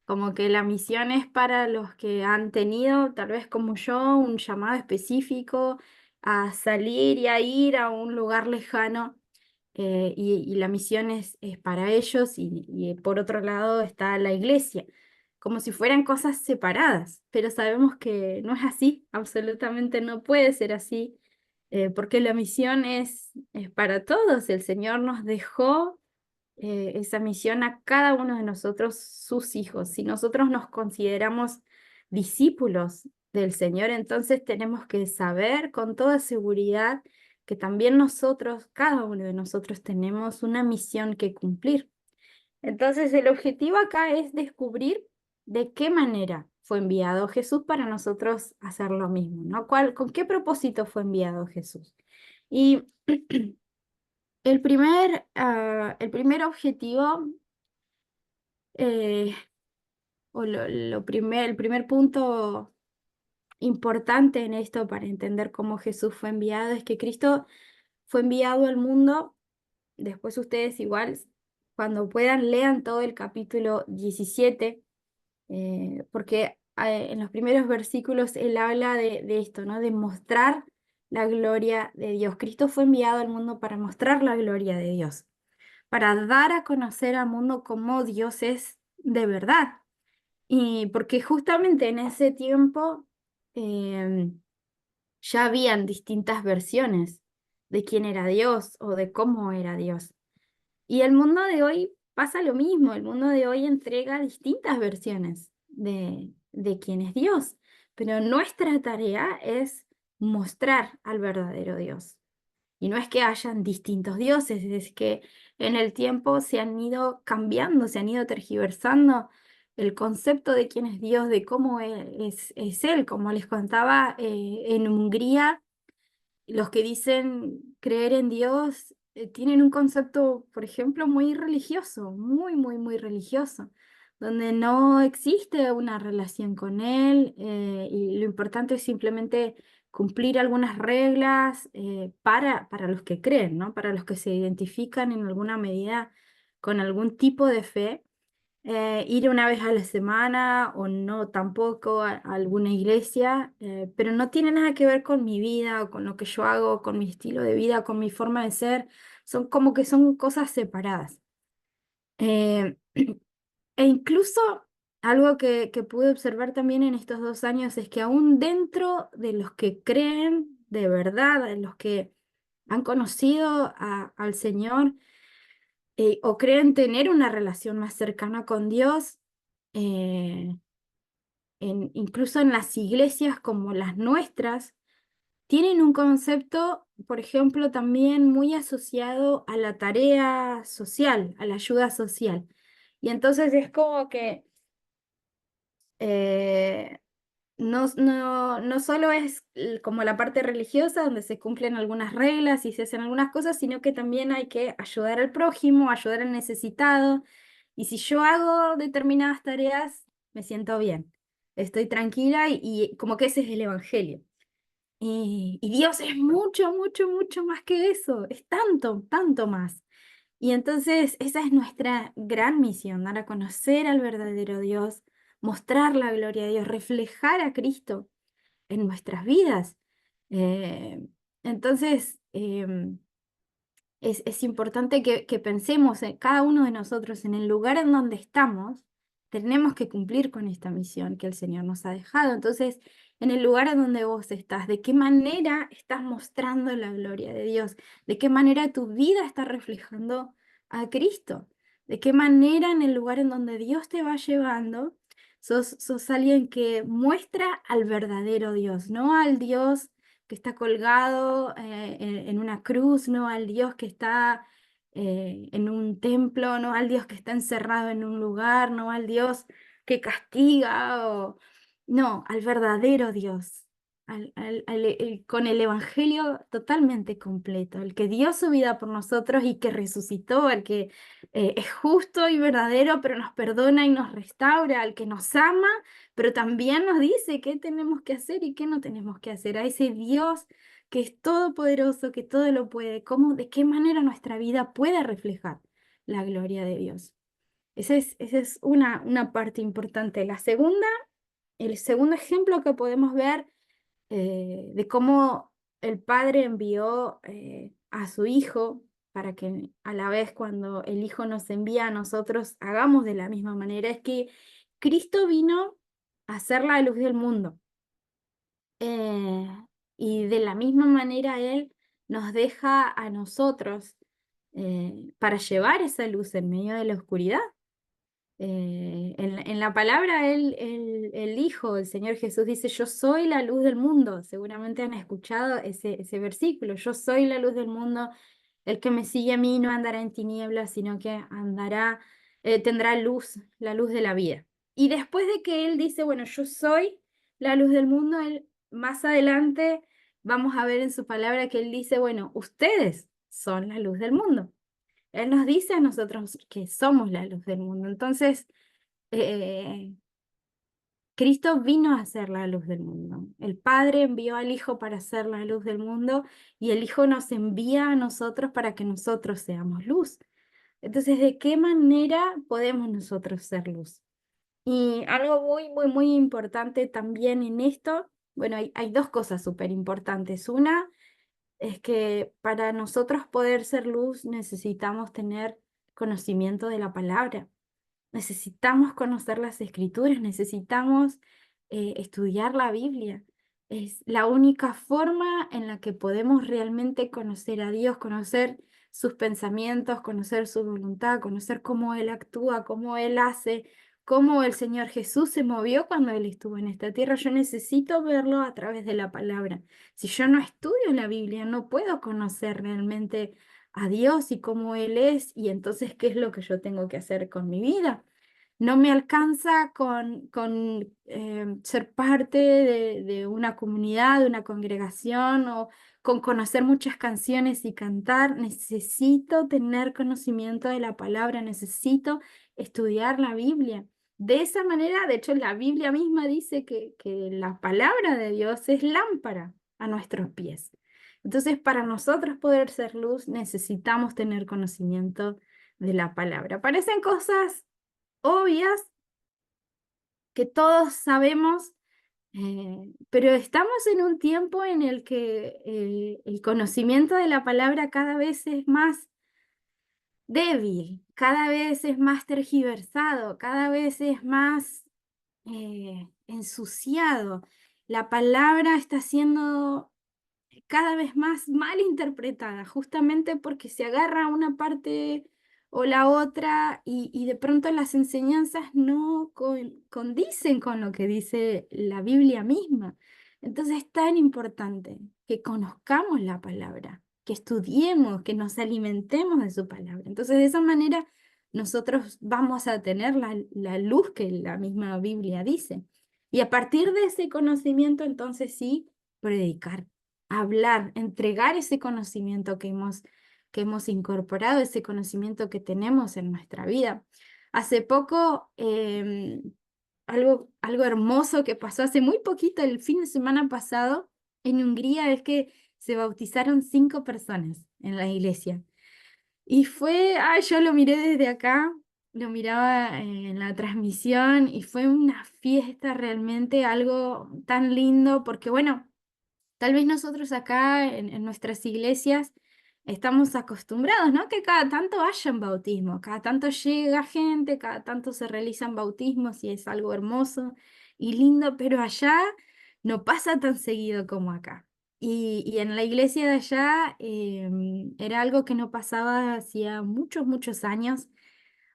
como que la misión es para los que han tenido, tal vez como yo, un llamado específico a salir y a ir a un lugar lejano y la misión es para ellos y por otro lado está la iglesia, como si fueran cosas separadas, pero sabemos que no es así, absolutamente no puede ser así, porque la misión es para todos, el Señor nos dejó esa misión a cada uno de nosotros, sus hijos. Si nosotros nos consideramos discípulos del Señor, entonces tenemos que saber con toda seguridad que también nosotros, cada uno de nosotros, tenemos una misión que cumplir. Entonces, el objetivo acá es descubrir de qué manera fue enviado Jesús para nosotros hacer lo mismo, ¿no? ¿Con qué propósito fue enviado Jesús? Y el primer objetivo, eh, el primer punto importante en esto para entender cómo Jesús fue enviado es que Cristo fue enviado al mundo. Después ustedes igual, cuando puedan, lean todo el capítulo 17, porque en los primeros versículos él habla de esto, ¿no? De mostrar la gloria de Dios. Cristo fue enviado al mundo para mostrar la gloria de Dios, para dar a conocer al mundo cómo Dios es de verdad. Y porque justamente en ese tiempo ya habían distintas versiones de quién era Dios o de cómo era Dios. Y el mundo de hoy pasa lo mismo, el mundo de hoy entrega distintas versiones de quién es Dios, pero nuestra tarea es mostrar al verdadero Dios. Y no es que hayan distintos dioses, es que en el tiempo se han ido cambiando, se han ido tergiversando el concepto de quién es Dios, de cómo es Él. Como les contaba, en Hungría los que dicen creer en Dios tienen un concepto, por ejemplo, muy religioso, muy, muy, muy religioso, donde no existe una relación con Él y lo importante es simplemente cumplir algunas reglas para los que creen, ¿no? Para los que se identifican en alguna medida con algún tipo de fe, ir una vez a la semana o no tampoco a alguna iglesia, pero no tiene nada que ver con mi vida o con lo que yo hago, con mi estilo de vida, con mi forma de ser, son como que son cosas separadas. Eh, e incluso algo que pude observar también en estos 2 años es que aún dentro de los que creen de verdad, de los que han conocido al Señor, o creen tener una relación más cercana con Dios, eh, incluso en las iglesias como las nuestras, tienen un concepto, por ejemplo, también muy asociado a la tarea social, a la ayuda social. Y entonces es como que eh, no solo es como la parte religiosa donde se cumplen algunas reglas y se hacen algunas cosas, sino que también hay que ayudar al prójimo, ayudar al necesitado. Y si yo hago determinadas tareas, me siento bien, estoy tranquila y como que ese es el evangelio. Y Dios es mucho, mucho, mucho más que eso, es tanto, tanto más. Y entonces esa es nuestra gran misión, dar a conocer al verdadero Dios, mostrar la gloria de Dios, reflejar a Cristo en nuestras vidas. Eh, entonces, es importante que pensemos en cada uno de nosotros en el lugar en donde estamos, tenemos que cumplir con esta misión que el Señor nos ha dejado. Entonces, en el lugar en donde vos estás, ¿de qué manera estás mostrando la gloria de Dios? ¿De qué manera tu vida está reflejando a Cristo? ¿De qué manera en el lugar en donde Dios te va llevando, sos alguien que muestra al verdadero Dios, no al Dios que está colgado en una cruz, no al Dios que está en un templo, no al Dios que está encerrado en un lugar, no al Dios que castiga, no, al verdadero Dios, con el Evangelio totalmente completo, el que dio su vida por nosotros y que resucitó, el que es justo y verdadero, pero nos perdona y nos restaura, al que nos ama pero también nos dice qué tenemos que hacer y qué no tenemos que hacer. A ese Dios que es todopoderoso, que todo lo puede, de qué manera nuestra vida puede reflejar la gloria de Dios. Esa es una parte importante. El segundo ejemplo que podemos ver de cómo el Padre envió a su Hijo para que a la vez cuando el Hijo nos envía a nosotros hagamos de la misma manera, es que Cristo vino a ser la luz del mundo. Eh, y de la misma manera Él nos deja a nosotros para llevar esa luz en medio de la oscuridad. En la palabra él dijo, el Señor Jesús dice, yo soy la luz del mundo. Seguramente han escuchado ese versículo, yo soy la luz del mundo, el que me sigue a mí no andará en tinieblas, sino que tendrá luz, la luz de la vida. Y después de que él dice, bueno, yo soy la luz del mundo, él más adelante vamos a ver en su palabra que él dice, bueno, ustedes son la luz del mundo. Él nos dice a nosotros que somos la luz del mundo. Entonces, eh, Cristo vino a ser la luz del mundo. El Padre envió al Hijo para ser la luz del mundo y el Hijo nos envía a nosotros para que nosotros seamos luz. Entonces, ¿de qué manera podemos nosotros ser luz? Y algo muy, muy, muy importante también en esto Bueno, hay dos cosas súper importantes. Una es que para nosotros poder ser luz necesitamos tener conocimiento de la palabra. Necesitamos conocer las escrituras, necesitamos estudiar la Biblia. Es la única forma en la que podemos realmente conocer a Dios, conocer sus pensamientos, conocer su voluntad, conocer cómo Él actúa, cómo Él hace, cómo el Señor Jesús se movió cuando Él estuvo en esta tierra. Yo necesito verlo a través de la palabra. Si yo no estudio la Biblia, no puedo conocer realmente a Dios y cómo Él es, y entonces, ¿qué es lo que yo tengo que hacer con mi vida? No me alcanza con ser parte de una comunidad, de una congregación, o con conocer muchas canciones y cantar. Necesito tener conocimiento de la palabra, necesito estudiar la Biblia. De esa manera, de hecho, la Biblia misma dice que la palabra de Dios es lámpara a nuestros pies. Entonces, para nosotros poder ser luz, necesitamos tener conocimiento de la palabra. Parecen cosas obvias que todos sabemos, pero estamos en un tiempo en el que el conocimiento de la palabra cada vez es más débil, cada vez es más tergiversado, cada vez es más ensuciado. La palabra está siendo cada vez más mal interpretada, justamente porque se agarra una parte o la otra, y de pronto las enseñanzas no condicen con lo que dice la Biblia misma. Entonces es tan importante que conozcamos la palabra, que estudiemos, que nos alimentemos de su palabra. Entonces de esa manera nosotros vamos a tener la luz que la misma Biblia dice. Y a partir de ese conocimiento, entonces sí, predicar, hablar, entregar ese conocimiento que hemos incorporado, ese conocimiento que tenemos en nuestra vida. Hace poco, algo hermoso que pasó hace muy poquito, el fin de semana pasado, en Hungría, es que se bautizaron 5 personas en la iglesia. Y fue, yo lo miré desde acá, lo miraba en la transmisión, y fue una fiesta realmente, algo tan lindo, porque bueno, tal vez nosotros acá en nuestras iglesias estamos acostumbrados, ¿no? Que cada tanto hayan bautismo, cada tanto llega gente, cada tanto se realizan bautismos y es algo hermoso y lindo, pero allá no pasa tan seguido como acá. Y en la iglesia de allá era algo que no pasaba hacía muchos, muchos años,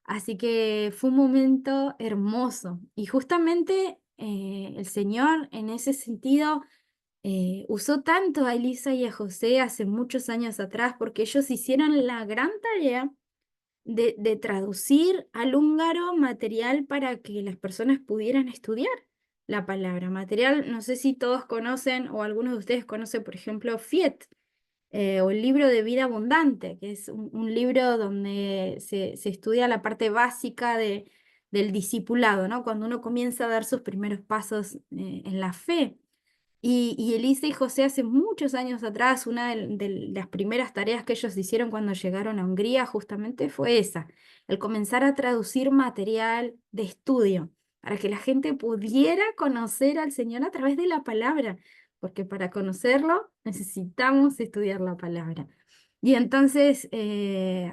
así que fue un momento hermoso. Y justamente el Señor en ese sentido usó tanto a Elisa y a José hace muchos años atrás, porque ellos hicieron la gran tarea de traducir al húngaro material para que las personas pudieran estudiar la palabra. Material, no sé si todos conocen o algunos de ustedes conocen, por ejemplo, Fiet, o el libro de vida abundante, que es un libro donde se estudia la parte básica del discipulado, ¿no? Cuando uno comienza a dar sus primeros pasos en la fe. Y Elisa y José hace muchos años atrás, una de las primeras tareas que ellos hicieron cuando llegaron a Hungría justamente fue esa, el comenzar a traducir material de estudio para que la gente pudiera conocer al Señor a través de la palabra, porque para conocerlo necesitamos estudiar la palabra. Y entonces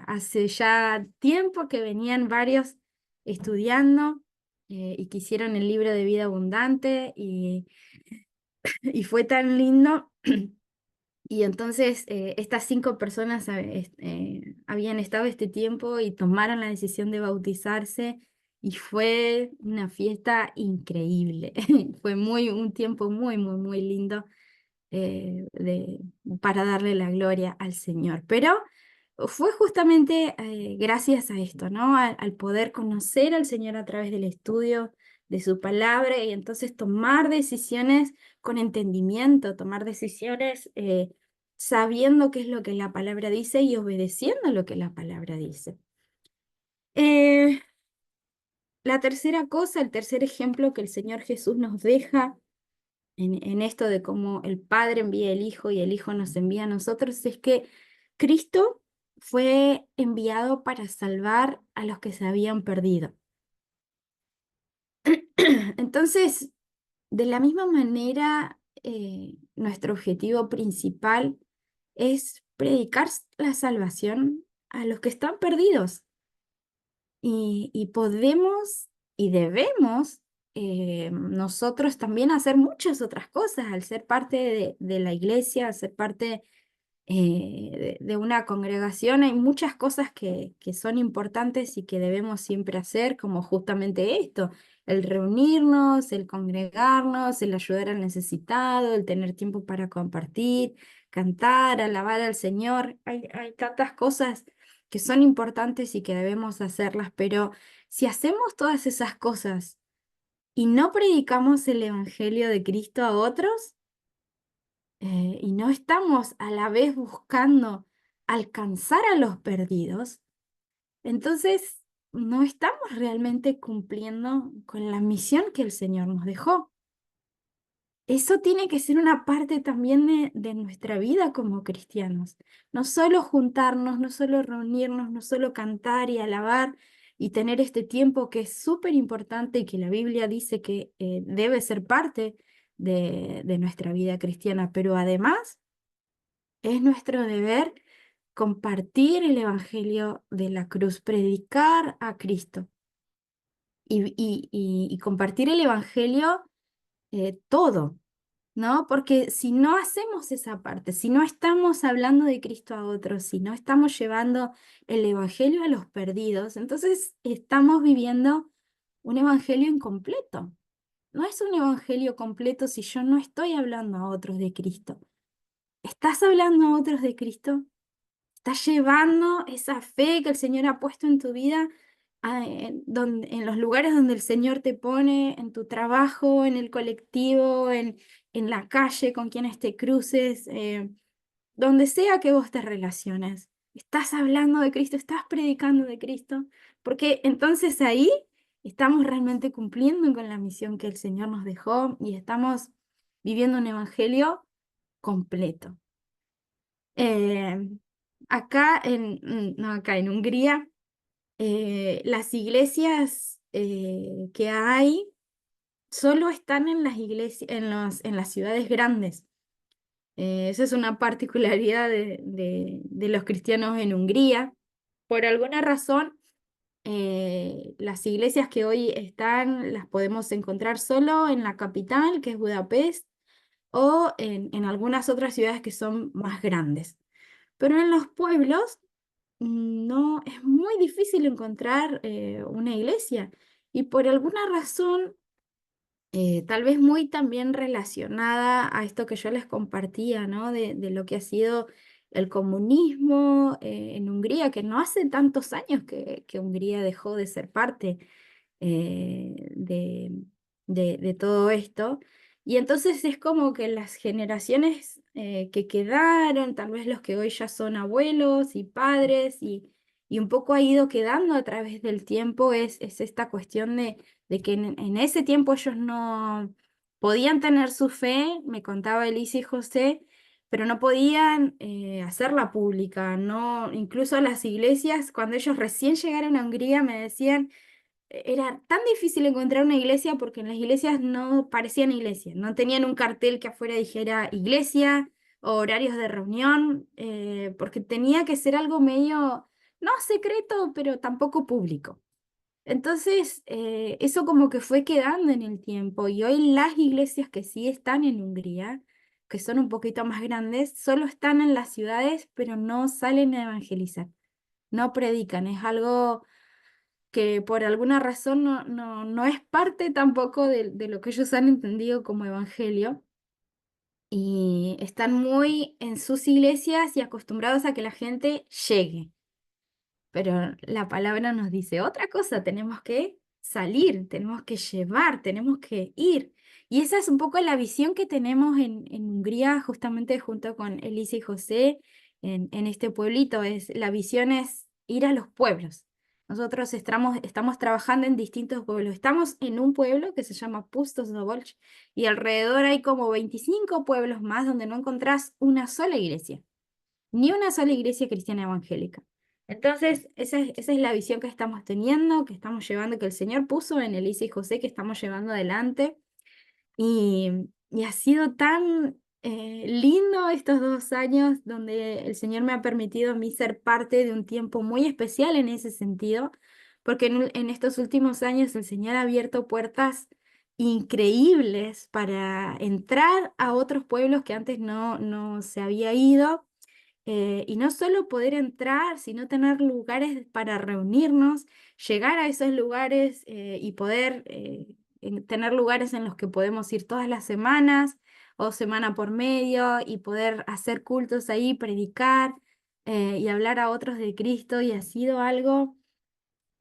hace ya tiempo que venían varios estudiando y que hicieron el libro de vida abundante, y fue tan lindo. Y entonces estas 5 personas habían estado este tiempo y tomaron la decisión de bautizarse, y fue una fiesta increíble. Fue un tiempo muy, muy, muy lindo para darle la gloria al Señor. Pero fue justamente gracias a esto, ¿no? Al poder conocer al Señor a través del estudio de su palabra, y entonces tomar decisiones con entendimiento, tomar decisiones sabiendo qué es lo que la palabra dice y obedeciendo lo que la palabra dice. Eh, la tercera cosa, el tercer ejemplo que el Señor Jesús nos deja en esto de cómo el Padre envía al Hijo y el Hijo nos envía a nosotros, es que Cristo fue enviado para salvar a los que se habían perdido. Entonces, de la misma manera nuestro objetivo principal es predicar la salvación a los que están perdidos. Y podemos y debemos nosotros también hacer muchas otras cosas al ser parte de la iglesia, al ser parte de una congregación. Hay muchas cosas que son importantes y que debemos siempre hacer, como justamente esto, el reunirnos, el congregarnos, el ayudar al necesitado, el tener tiempo para compartir, cantar, alabar al Señor. Hay tantas cosas que son importantes y que debemos hacerlas, pero si hacemos todas esas cosas y no predicamos el Evangelio de Cristo a otros, y no estamos a la vez buscando alcanzar a los perdidos, entonces no estamos realmente cumpliendo con la misión que el Señor nos dejó. Eso tiene que ser una parte también de nuestra vida como cristianos. No solo juntarnos, no solo reunirnos, no solo cantar y alabar y tener este tiempo que es súper importante y que la Biblia dice que debe ser parte de nuestra vida cristiana, pero además es nuestro deber compartir el Evangelio de la cruz, predicar a Cristo y compartir el Evangelio todo, ¿no? Porque si no hacemos esa parte, si no estamos hablando de Cristo a otros, si no estamos llevando el Evangelio a los perdidos, entonces estamos viviendo un Evangelio incompleto. No es un Evangelio completo si yo no estoy hablando a otros de Cristo. ¿Estás hablando a otros de Cristo? ¿Estás llevando esa fe que el Señor ha puesto en tu vida en los lugares donde el Señor te pone, en tu trabajo, en el colectivo, en la calle, con quienes te cruces, donde sea que vos te relaciones? ¿Estás hablando de Cristo? ¿Estás predicando de Cristo? Porque entonces ahí estamos realmente cumpliendo con la misión que el Señor nos dejó y estamos viviendo un evangelio completo. Eh, acá en Hungría, las iglesias que hay solo están en las iglesias, en las ciudades grandes. Esa es una particularidad de los cristianos en Hungría. Por alguna razón, las iglesias que hoy están las podemos encontrar solo en la capital, que es Budapest, o en algunas otras ciudades que son más grandes. Pero en los pueblos no es muy difícil encontrar una iglesia y por alguna razón, tal vez muy también relacionada a esto que yo les compartía, ¿no? De lo que ha sido el comunismo en Hungría, que no hace tantos años que Hungría dejó de ser parte de todo esto. Y entonces es como que las generaciones que quedaron, tal vez los que hoy ya son abuelos y padres, y un poco ha ido quedando a través del tiempo, es esta cuestión de que en ese tiempo ellos no podían tener su fe, me contaba Elisa y José, pero no podían hacerla pública, ¿no? Incluso las iglesias, cuando ellos recién llegaron a Hungría, me decían era tan difícil encontrar una iglesia porque en las iglesias no parecían iglesias, no tenían un cartel que afuera dijera iglesia o horarios de reunión, porque tenía que ser algo medio, no secreto, pero tampoco público. Entonces, eso como que fue quedando en el tiempo y hoy las iglesias que sí están en Hungría, que son un poquito más grandes, solo están en las ciudades, pero no salen a evangelizar, no predican, es algo que por alguna razón no es parte tampoco de lo que ellos han entendido como evangelio y están muy en sus iglesias y acostumbrados a que la gente llegue. Pero la palabra nos dice otra cosa, tenemos que salir, tenemos que llevar, tenemos que ir. Y esa es un poco la visión que tenemos en Hungría, justamente junto con Elisa y José, en este pueblito. La visión es ir a los pueblos. Nosotros estamos trabajando en distintos pueblos. Estamos en un pueblo que se llama Pustos Dobolch y alrededor hay como 25 pueblos más donde no encontrás una sola iglesia, ni una sola iglesia cristiana evangélica. Entonces, esa es la visión que estamos teniendo, que estamos llevando, que el Señor puso en Elisa y José, que estamos llevando adelante. Y y ha sido tan lindo estos 2 años donde el Señor me ha permitido a mí ser parte de un tiempo muy especial en ese sentido, porque en estos últimos años el Señor ha abierto puertas increíbles para entrar a otros pueblos que antes no se había ido. Y no solo poder entrar, sino tener lugares para reunirnos, llegar a esos lugares y poder tener lugares en los que podemos ir todas las semanas o semana por medio y poder hacer cultos ahí, predicar y hablar a otros de Cristo. Y ha sido algo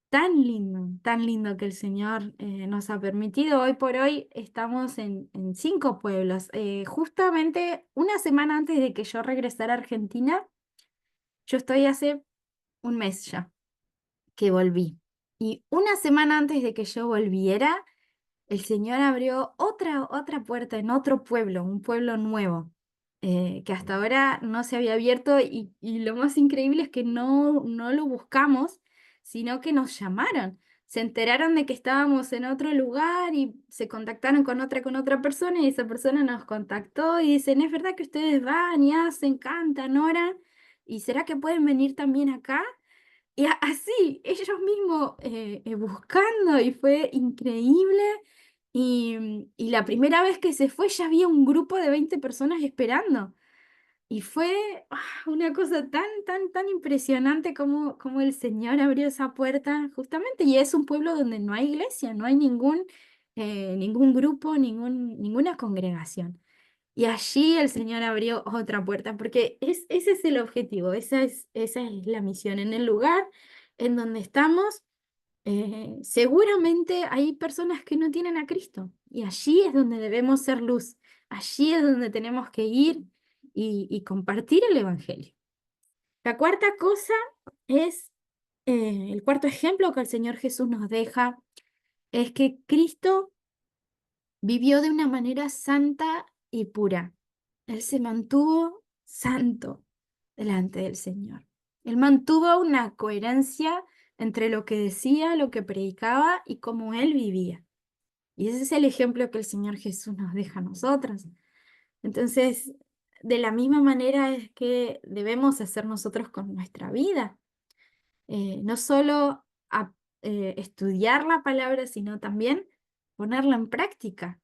tan lindo que el Señor nos ha permitido. Hoy por hoy estamos en 5 pueblos. Justamente una semana antes de que yo regresara a Argentina, yo estoy hace un mes ya que volví. Y una semana antes de que yo volviera, el Señor abrió otra puerta en otro pueblo, un pueblo nuevo, que hasta ahora no se había abierto y lo más increíble es que no lo buscamos, sino que nos llamaron. Se enteraron de que estábamos en otro lugar y se contactaron con otra persona y esa persona nos contactó y dicen, ¿es verdad que ustedes van y hacen, cantan, oran? ¿Y será que pueden venir también acá? Y así, ellos mismos buscando y fue increíble. Y la primera vez que se fue ya había un grupo de 20 personas esperando. Y fue una cosa tan impresionante como el Señor abrió esa puerta justamente. Y es un pueblo donde no hay iglesia, no hay ningún grupo, ninguna congregación. Y allí el Señor abrió otra puerta, porque ese es el objetivo, esa es la misión. En el lugar en donde estamos, seguramente hay personas que no tienen a Cristo, y allí es donde debemos ser luz, allí es donde tenemos que ir y compartir el Evangelio. La cuarta cosa es, el cuarto ejemplo que el Señor Jesús nos deja, es que Cristo vivió de una manera santa y pura. Él se mantuvo santo delante del Señor. Él mantuvo una coherencia entre lo que decía, lo que predicaba y cómo él vivía. Y ese es el ejemplo que el Señor Jesús nos deja a nosotros. Entonces, de la misma manera es que debemos hacer nosotros con nuestra vida. No solo estudiar la palabra, sino también ponerla en práctica.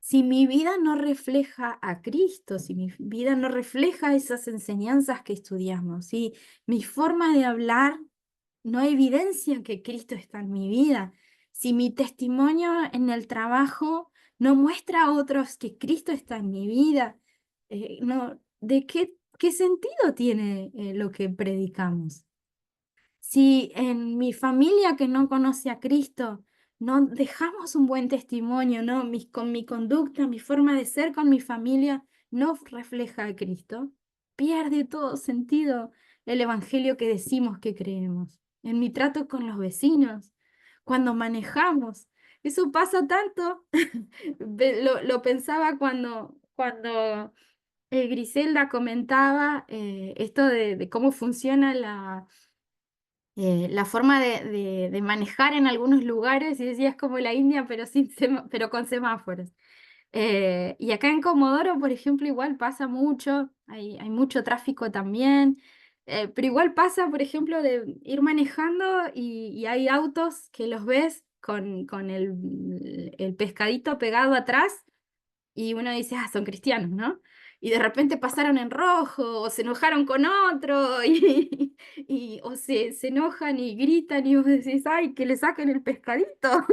Si mi vida no refleja a Cristo, si mi vida no refleja esas enseñanzas que estudiamos, si mi forma de hablar no evidencia que Cristo está en mi vida, si mi testimonio en el trabajo no muestra a otros que Cristo está en mi vida, no, ¿de qué sentido tiene lo que predicamos? Si en mi familia que no conoce a Cristo no dejamos un buen testimonio, ¿no? Con mi conducta, mi forma de ser con mi familia no refleja a Cristo, pierde todo sentido el evangelio que decimos que creemos. En mi trato con los vecinos, cuando manejamos, eso pasa tanto. Lo pensaba cuando Griselda comentaba esto de cómo funciona la forma de manejar en algunos lugares, y decía, es como la India, pero, pero con semáforos. Y acá en Comodoro, por ejemplo, igual pasa mucho, hay mucho tráfico también, pero igual pasa, por ejemplo, de ir manejando y hay autos que los ves con el pescadito pegado atrás y uno dice, son cristianos, ¿no? Y de repente pasaron en rojo, o se enojaron con otro, o se enojan y gritan, y vos decís, ay, que le saquen el pescadito,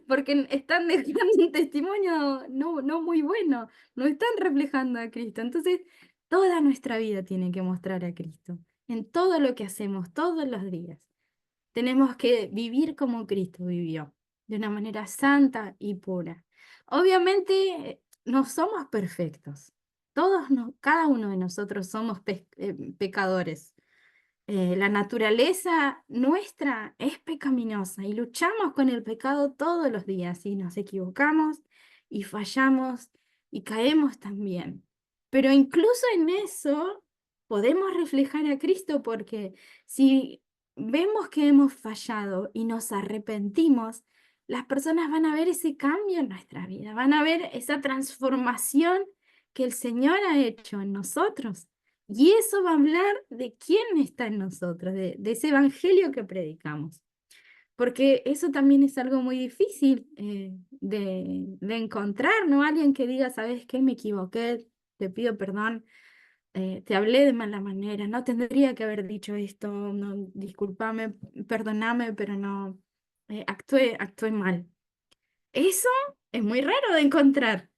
porque están dejando un testimonio no muy bueno, no están reflejando a Cristo. Entonces, toda nuestra vida tiene que mostrar a Cristo, en todo lo que hacemos, todos los días. Tenemos que vivir como Cristo vivió, de una manera santa y pura. Obviamente no somos perfectos. Cada uno de nosotros somos pecadores. La naturaleza nuestra es pecaminosa y luchamos con el pecado todos los días y nos equivocamos y fallamos y caemos también. Pero incluso en eso podemos reflejar a Cristo, porque si vemos que hemos fallado y nos arrepentimos, las personas van a ver ese cambio en nuestra vida, van a ver esa transformación que el Señor ha hecho en nosotros. Y eso va a hablar de quién está en nosotros, de ese evangelio que predicamos. Porque eso también es algo muy difícil de encontrar, ¿no? Alguien que diga, ¿sabes qué? Me equivoqué, te pido perdón, te hablé de mala manera, no tendría que haber dicho esto, no, discúlpame, perdóname, pero no, actué mal. Eso es muy raro de encontrar,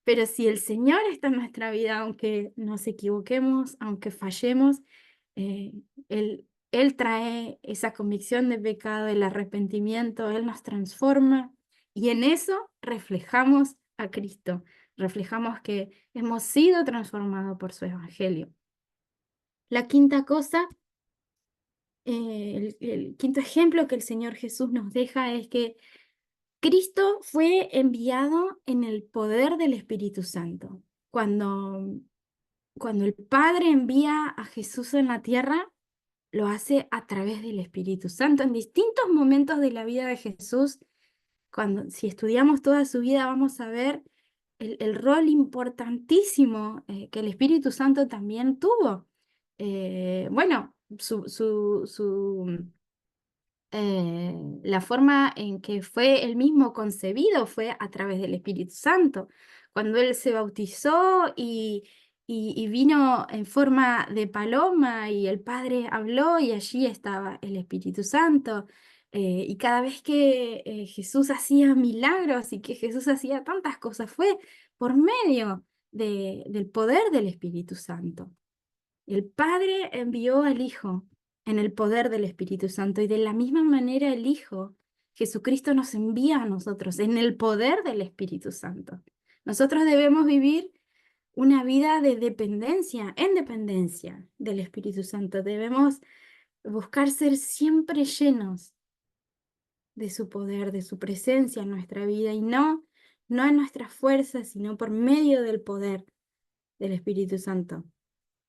pero si el Señor está en nuestra vida, aunque nos equivoquemos, aunque fallemos, eh, Él trae esa convicción de pecado, el arrepentimiento, Él nos transforma y en eso reflejamos a Cristo, reflejamos que hemos sido transformados por su Evangelio. La quinta cosa, el quinto ejemplo que el Señor Jesús nos deja es que Cristo fue enviado en el poder del Espíritu Santo. Cuando el Padre envía a Jesús en la tierra, lo hace a través del Espíritu Santo. En distintos momentos de la vida de Jesús, si estudiamos toda su vida, vamos a ver el rol importantísimo que el Espíritu Santo también tuvo. Bueno, la forma en que fue él mismo concebido fue a través del Espíritu Santo. Cuando él se bautizó y vino en forma de paloma y el Padre habló y allí estaba el Espíritu Santo. Y cada vez que Jesús hacía milagros y que Jesús hacía tantas cosas fue por medio del poder del Espíritu Santo. El Padre envió al Hijo en el poder del Espíritu Santo y de la misma manera el Hijo, Jesucristo, nos envía a nosotros en el poder del Espíritu Santo. Nosotros debemos vivir una vida de dependencia, en dependencia del Espíritu Santo. Debemos buscar ser siempre llenos de su poder, de su presencia en nuestra vida y no en nuestras fuerzas, sino por medio del poder del Espíritu Santo.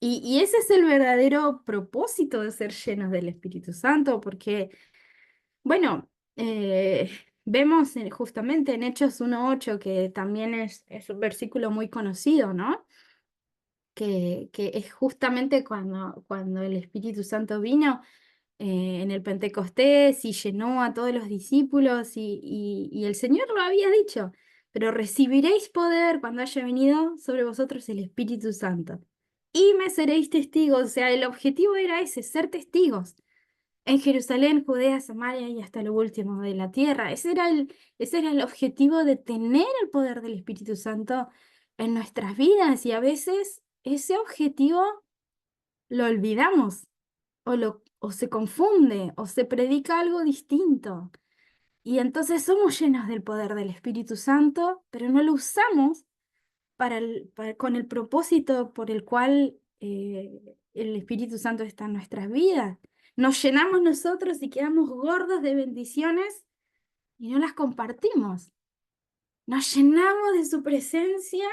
Y ese es el verdadero propósito de ser llenos del Espíritu Santo, porque, bueno, vemos justamente en Hechos 1:8, que también es un versículo muy conocido, ¿no? Que es justamente cuando el Espíritu Santo vino en el Pentecostés y llenó a todos los discípulos y el Señor lo había dicho, pero recibiréis poder cuando haya venido sobre vosotros el Espíritu Santo. Y me seréis testigos, o sea, el objetivo era ese, ser testigos en Jerusalén, Judea, Samaria y hasta lo último de la tierra. Ese era el objetivo de tener el poder del Espíritu Santo en nuestras vidas y a veces ese objetivo lo olvidamos o se confunde o se predica algo distinto. Y entonces somos llenos del poder del Espíritu Santo, pero no lo usamos con el propósito por el cual el Espíritu Santo está en nuestras vidas. Nos llenamos nosotros y quedamos gordos de bendiciones y no las compartimos. Nos llenamos de su presencia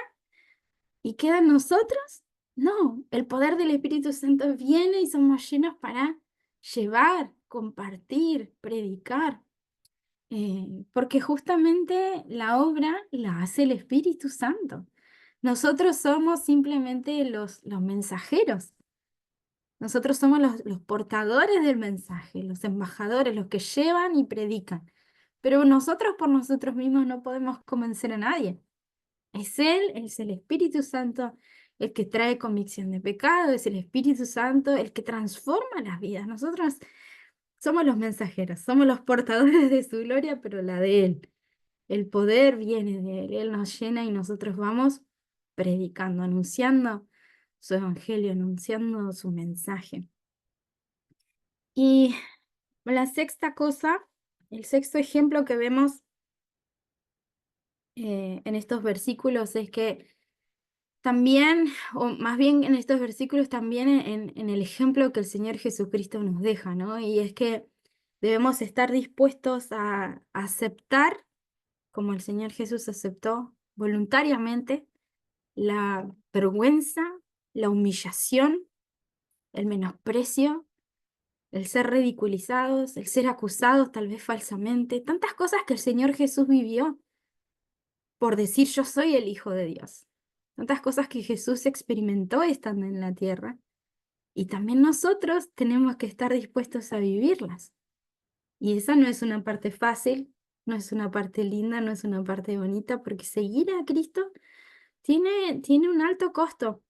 y queda en nosotros. No, el poder del Espíritu Santo viene y somos llenos para llevar, compartir, predicar. Porque justamente la obra la hace el Espíritu Santo. Nosotros somos simplemente los mensajeros. Nosotros somos los portadores del mensaje, los embajadores, los que llevan y predican. Pero nosotros por nosotros mismos no podemos convencer a nadie. Es Él, es el Espíritu Santo el que trae convicción de pecado, es el Espíritu Santo el que transforma las vidas. Nosotros somos los mensajeros, somos los portadores de su gloria, pero la de Él. El poder viene de Él, Él nos llena y nosotros vamos predicando, anunciando su evangelio, anunciando su mensaje. Y la sexta cosa, el sexto ejemplo que vemos en estos versículos es que también, o más bien en estos versículos, también en el ejemplo que el Señor Jesucristo nos deja, ¿no? Y es que debemos estar dispuestos a aceptar, como el Señor Jesús aceptó voluntariamente, la vergüenza, la humillación, el menosprecio el ser ridiculizados, el ser acusados tal vez falsamente, tantas cosas que el Señor Jesús vivió por decir yo soy el Hijo de Dios. Tantas cosas que Jesús experimentó estando en la tierra. Y también nosotros tenemos que estar dispuestos a vivirlas. Y esa no es una parte fácil, no es una parte linda, no es una parte bonita, porque seguir a Cristo tiene un alto costo,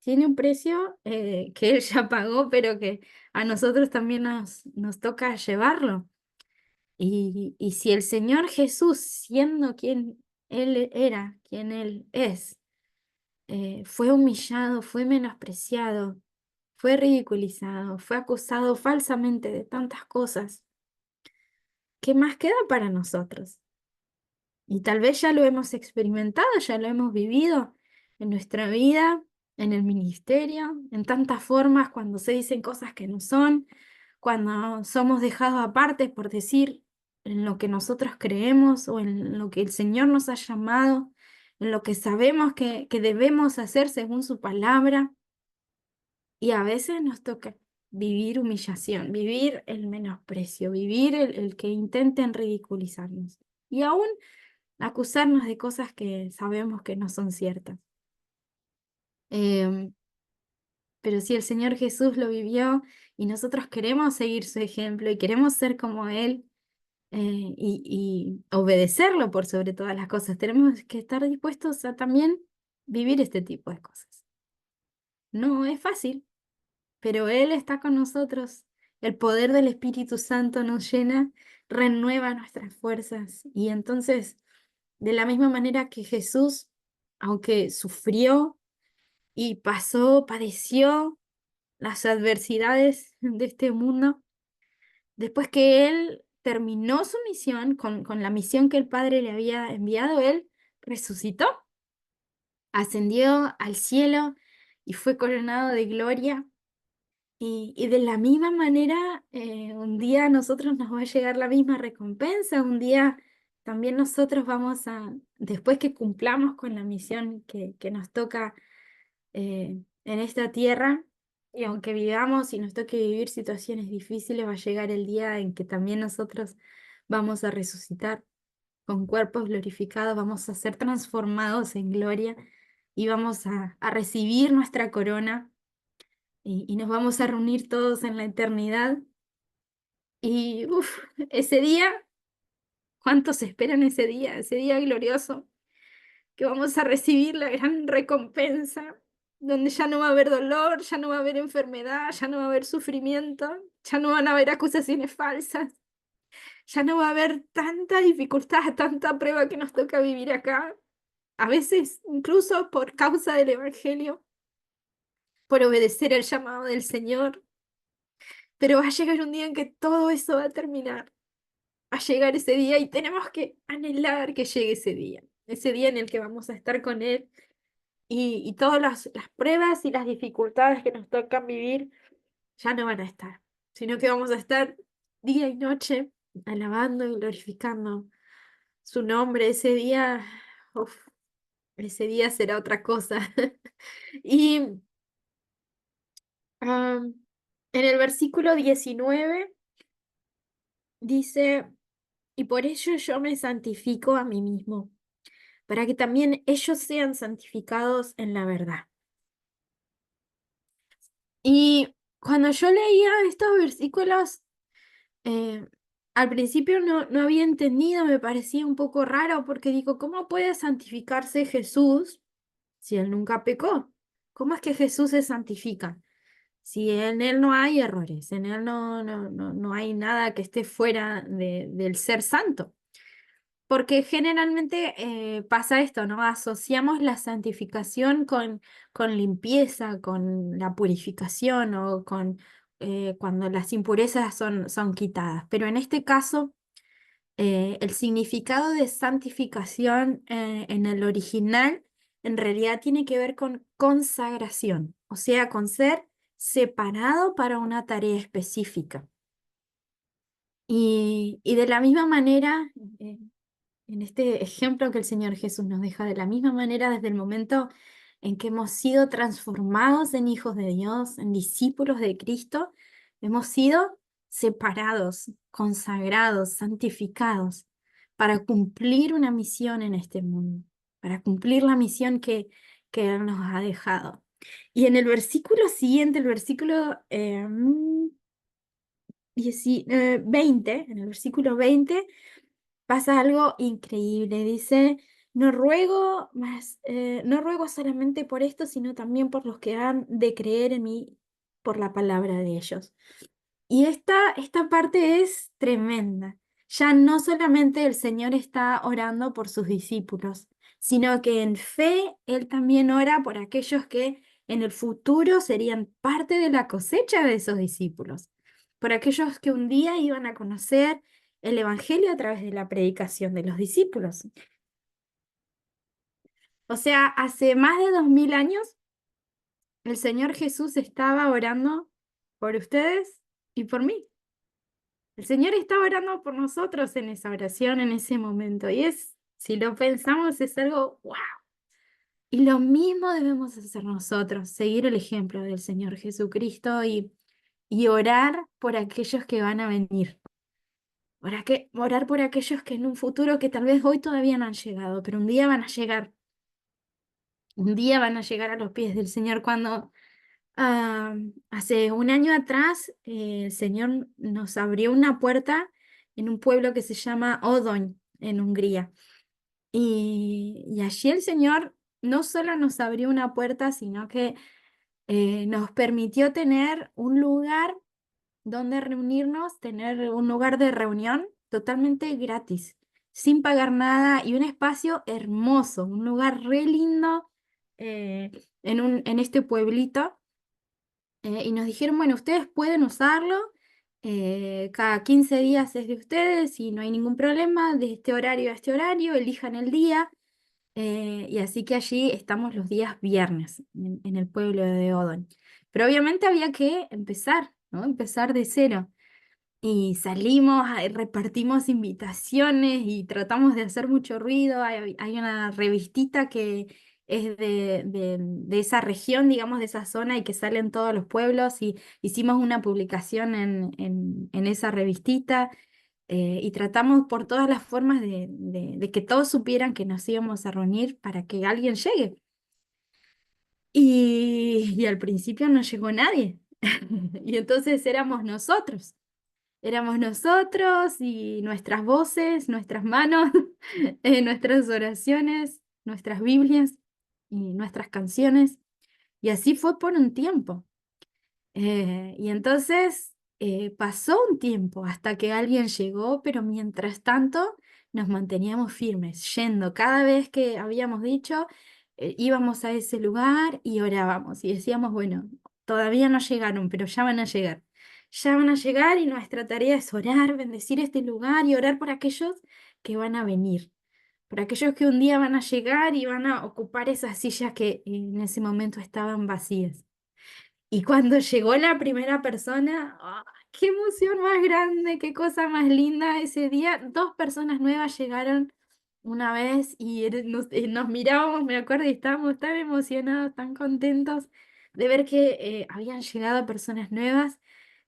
tiene un precio que Él ya pagó, pero que a nosotros también nos toca llevarlo. Y si el Señor Jesús, siendo quien Él era, quien Él es, fue humillado, fue menospreciado, fue ridiculizado, fue acusado falsamente de tantas cosas, ¿qué más queda para nosotros? Y tal vez ya lo hemos experimentado, ya lo hemos vivido en nuestra vida, en el ministerio, en tantas formas, cuando se dicen cosas que no son, cuando somos dejados aparte por decir en lo que nosotros creemos o en lo que el Señor nos ha llamado, en lo que sabemos que debemos hacer según su palabra. Y a veces nos toca vivir humillación, vivir el menosprecio, vivir el que intenten ridiculizarnos. Y aún acusarnos de cosas que sabemos que no son ciertas. Em, pero si el Señor Jesús lo vivió y nosotros queremos seguir su ejemplo y queremos ser como Él y obedecerlo por sobre todas las cosas, tenemos que estar dispuestos a también vivir este tipo de cosas. No es fácil, pero Él está con nosotros. El poder del Espíritu Santo nos llena, renueva nuestras fuerzas y entonces de la misma manera que Jesús, aunque sufrió y padeció las adversidades de este mundo, después que Él terminó su misión con la misión que el Padre le había enviado, Él resucitó, ascendió al cielo y fue coronado de gloria. Y de la misma manera, un día a nosotros nos va a llegar la misma recompensa, un día también nosotros vamos después que cumplamos con la misión que nos toca en esta tierra, y aunque vivamos y nos toque vivir situaciones difíciles, va a llegar el día en que también nosotros vamos a resucitar con cuerpos glorificados, vamos a ser transformados en gloria y vamos a recibir nuestra corona y nos vamos a reunir todos en la eternidad. Y ese día, ¿cuántos esperan ese día glorioso, que vamos a recibir la gran recompensa, donde ya no va a haber dolor, ya no va a haber enfermedad, ya no va a haber sufrimiento, ya no van a haber acusaciones falsas, ya no va a haber tanta dificultad, tanta prueba que nos toca vivir acá, a veces incluso por causa del Evangelio, por obedecer el llamado del Señor? Pero va a llegar un día en que todo eso va a terminar. Va a llegar ese día y tenemos que anhelar que llegue ese día en el que vamos a estar con Él y todas las pruebas y las dificultades que nos tocan vivir ya no van a estar, sino que vamos a estar día y noche alabando y glorificando su nombre. Ese día, uf, ese día será otra cosa. Y en el versículo 19 dice, y por ello yo me santifico a mí mismo, para que también ellos sean santificados en la verdad. Y cuando yo leía estos versículos, eh, al principio no había entendido, me parecía un poco raro, porque digo, ¿cómo puede santificarse Jesús si él nunca pecó? ¿Cómo es que Jesús se santifica? Si en él no hay errores, en él no hay nada que esté fuera del ser santo. Porque generalmente pasa esto, ¿no? Asociamos la santificación con limpieza, con la purificación o con cuando las impurezas son quitadas. Pero en este caso, el significado de santificación en el original en realidad tiene que ver con consagración, o sea, con ser separado para una tarea específica. Y de la misma manera, eh, en este ejemplo que el Señor Jesús nos deja, de la misma manera desde el momento en que hemos sido transformados en hijos de Dios, en discípulos de Cristo, Hemos sido separados, consagrados, santificados para cumplir una misión en este mundo, para cumplir la misión que Él nos ha dejado. Y en el versículo siguiente, el versículo 20, en el versículo 20, pasa algo increíble. Dice, no ruego solamente por esto, sino también por los que han de creer en mí por la palabra de ellos. Y esta parte es tremenda. Ya no solamente el Señor está orando por sus discípulos, sino que en fe Él también ora por aquellos que en el futuro serían parte de la cosecha de esos discípulos, por aquellos que un día iban a conocer el Evangelio a través de la predicación de los discípulos. O sea, hace más de 2000 años, el Señor Jesús estaba orando por ustedes y por mí. El Señor está orando por nosotros en esa oración, en ese momento. Y si lo pensamos, es algo wow. Y lo mismo debemos hacer nosotros, seguir el ejemplo del Señor Jesucristo y orar por aquellos que van a venir. Orar por aquellos que en un futuro que tal vez hoy todavía no han llegado, pero un día van a llegar. Un día van a llegar a los pies del Señor cuando hace un año atrás el Señor nos abrió una puerta en un pueblo que se llama Odon, en Hungría. Y allí el Señor no solo nos abrió una puerta, sino que nos permitió tener un lugar donde reunirnos, tener un lugar de reunión totalmente gratis, sin pagar nada y un espacio hermoso, un lugar re lindo eh, en este pueblito. Y nos dijeron, bueno, ustedes pueden usarlo, cada 15 días es de ustedes y no hay ningún problema, de este horario a este horario, elijan el día. Y así que allí estamos los días viernes en el pueblo de Odon. Pero obviamente había que empezar, ¿no? Empezar de cero. Y salimos, repartimos invitaciones y tratamos de hacer mucho ruido. Hay una revistita que es de esa región, digamos, de esa zona y que sale en todos los pueblos. Y hicimos una publicación en esa revistita y tratamos por todas las formas de que todos supieran que nos íbamos a reunir para que alguien llegue. Y al principio no llegó nadie. Y entonces éramos nosotros. Éramos nosotros y nuestras voces, nuestras manos, nuestras oraciones, nuestras Biblias y nuestras canciones. Y así fue por un tiempo. Y entonces pasó un tiempo hasta que alguien llegó, pero mientras tanto nos manteníamos firmes, yendo cada vez que habíamos dicho, íbamos a ese lugar y orábamos y decíamos, bueno, todavía no llegaron, pero ya van a llegar. Ya van a llegar y nuestra tarea es orar, bendecir este lugar y orar por aquellos que van a venir, por aquellos que un día van a llegar y van a ocupar esas sillas que en ese momento estaban vacías. Y cuando llegó la primera persona, ¡ah! ¡Qué emoción más grande! ¡Qué cosa más linda! Ese día, dos personas nuevas llegaron una vez y nos mirábamos, me acuerdo, y estábamos tan emocionados, tan contentos de ver que habían llegado personas nuevas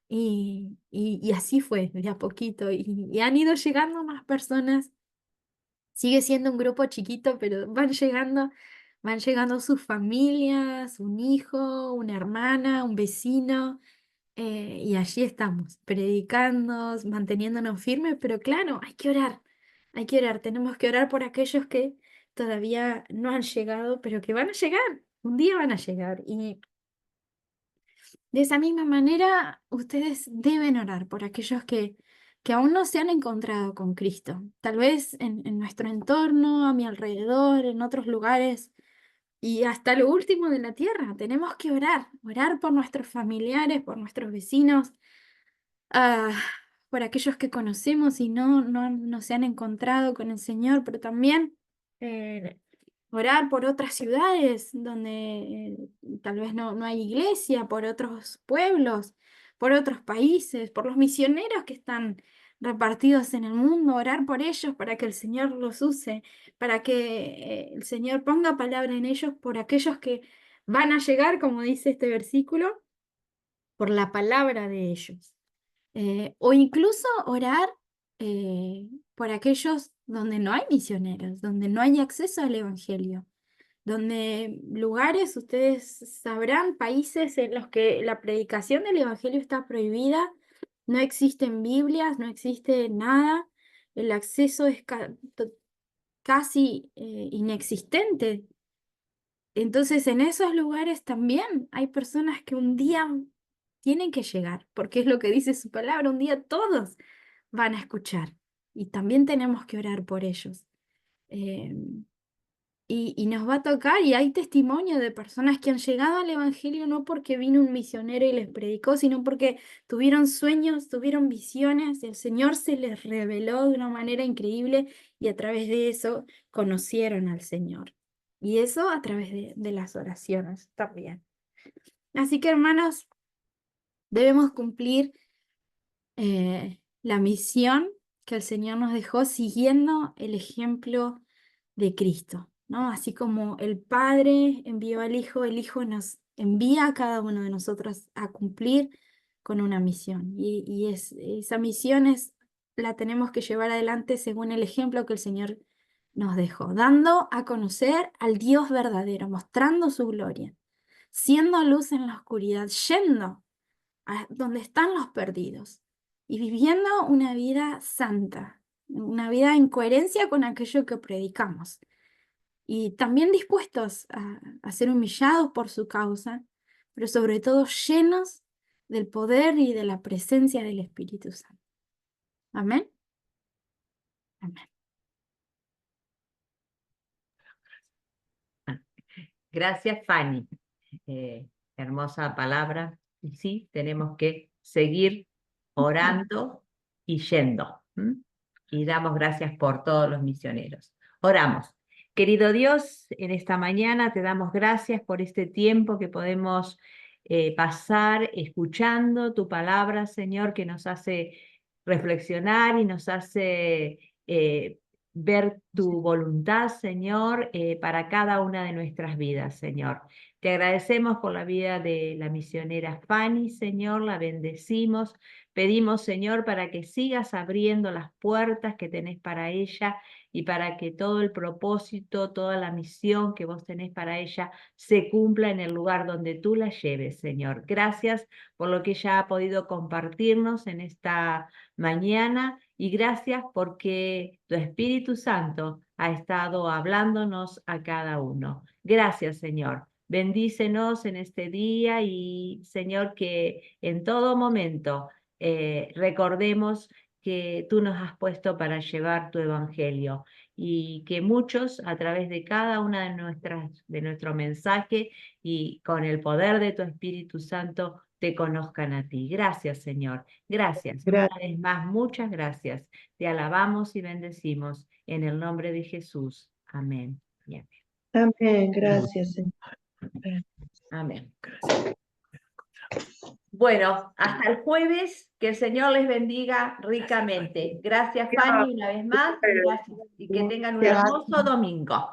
y así fue, de a poquito. Y han ido llegando más personas. Sigue siendo un grupo chiquito, pero van llegando sus familias, un hijo, una hermana, un vecino, y allí estamos, predicando, manteniéndonos firmes, pero claro, hay que orar, tenemos que orar por aquellos que todavía no han llegado, pero que van a llegar, un día van a llegar. Y de esa misma manera, ustedes deben orar por aquellos que aún no se han encontrado con Cristo. Tal vez en nuestro entorno, a mi alrededor, en otros lugares y hasta lo último de la tierra. Tenemos que orar por nuestros familiares, por nuestros vecinos, ah, por aquellos que conocemos y no se han encontrado con el Señor, pero también eh, orar por otras ciudades donde tal vez no hay iglesia, por otros pueblos, por otros países, por los misioneros que están repartidos en el mundo, orar por ellos para que el Señor los use, para que el Señor ponga palabra en ellos por aquellos que van a llegar, como dice este versículo, por la palabra de ellos. O incluso orar por aquellos donde no hay misioneros, donde no hay acceso al Evangelio, donde lugares, ustedes sabrán, países en los que la predicación del Evangelio está prohibida, no existen Biblias, no existe nada, el acceso es casi inexistente. Entonces, en esos lugares también hay personas que un día tienen que llegar, porque es lo que dice su palabra, un día todos van a escuchar y también tenemos que orar por ellos. Eh, y nos va a tocar, y hay testimonio de personas que han llegado al Evangelio no porque vino un misionero y les predicó, sino porque tuvieron sueños, tuvieron visiones, el Señor se les reveló de una manera increíble y a través de eso conocieron al Señor. Y eso a través de las oraciones también. Así que, hermanos, debemos cumplir la misión que el Señor nos dejó siguiendo el ejemplo de Cristo, ¿no? Así como el Padre envió al Hijo, el Hijo nos envía a cada uno de nosotros a cumplir con una misión. Esa misión la tenemos que llevar adelante según el ejemplo que el Señor nos dejó, dando a conocer al Dios verdadero, mostrando su gloria, siendo luz en la oscuridad, yendo a donde están los perdidos y viviendo una vida santa, una vida en coherencia con aquello que predicamos. Y también dispuestos a ser humillados por su causa, pero sobre todo llenos del poder y de la presencia del Espíritu Santo. Amén. Amén. Gracias, Fanny. Hermosa palabra. Y sí, tenemos que seguir orando y yendo. Y damos gracias por todos los misioneros. Oramos. Querido Dios, en esta mañana te damos gracias por este tiempo que podemos pasar escuchando tu palabra, Señor, que nos hace reflexionar y nos hace ver tu voluntad, Señor, para cada una de nuestras vidas, Señor. Te agradecemos por la vida de la misionera Fanny, Señor, la bendecimos. Pedimos, Señor, para que sigas abriendo las puertas que tenés para ella y para que todo el propósito, toda la misión que vos tenés para ella se cumpla en el lugar donde tú la lleves, Señor. Gracias por lo que ella ha podido compartirnos en esta mañana y gracias porque tu Espíritu Santo ha estado hablándonos a cada uno. Gracias, Señor. Bendícenos en este día y, Señor, que en todo momento recordemos que tú nos has puesto para llevar tu evangelio y que muchos a través de cada una de nuestro mensaje y con el poder de tu Espíritu Santo te conozcan a ti. Gracias, Señor. Gracias. Una vez más, muchas gracias. Te alabamos y bendecimos en el nombre de Jesús. Amén. Y amén. Amén. Gracias, Señor. Amén. Bueno, hasta el jueves, que el Señor les bendiga ricamente. Gracias, Fanny, una vez más. Gracias. Y que tengan un hermoso domingo.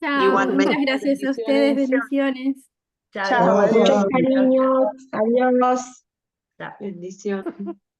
Chao, Igualmente. muchas gracias a ustedes, bendiciones. Chao. Chao, muchos Chao. cariños. Adiós. Chao. Bendición.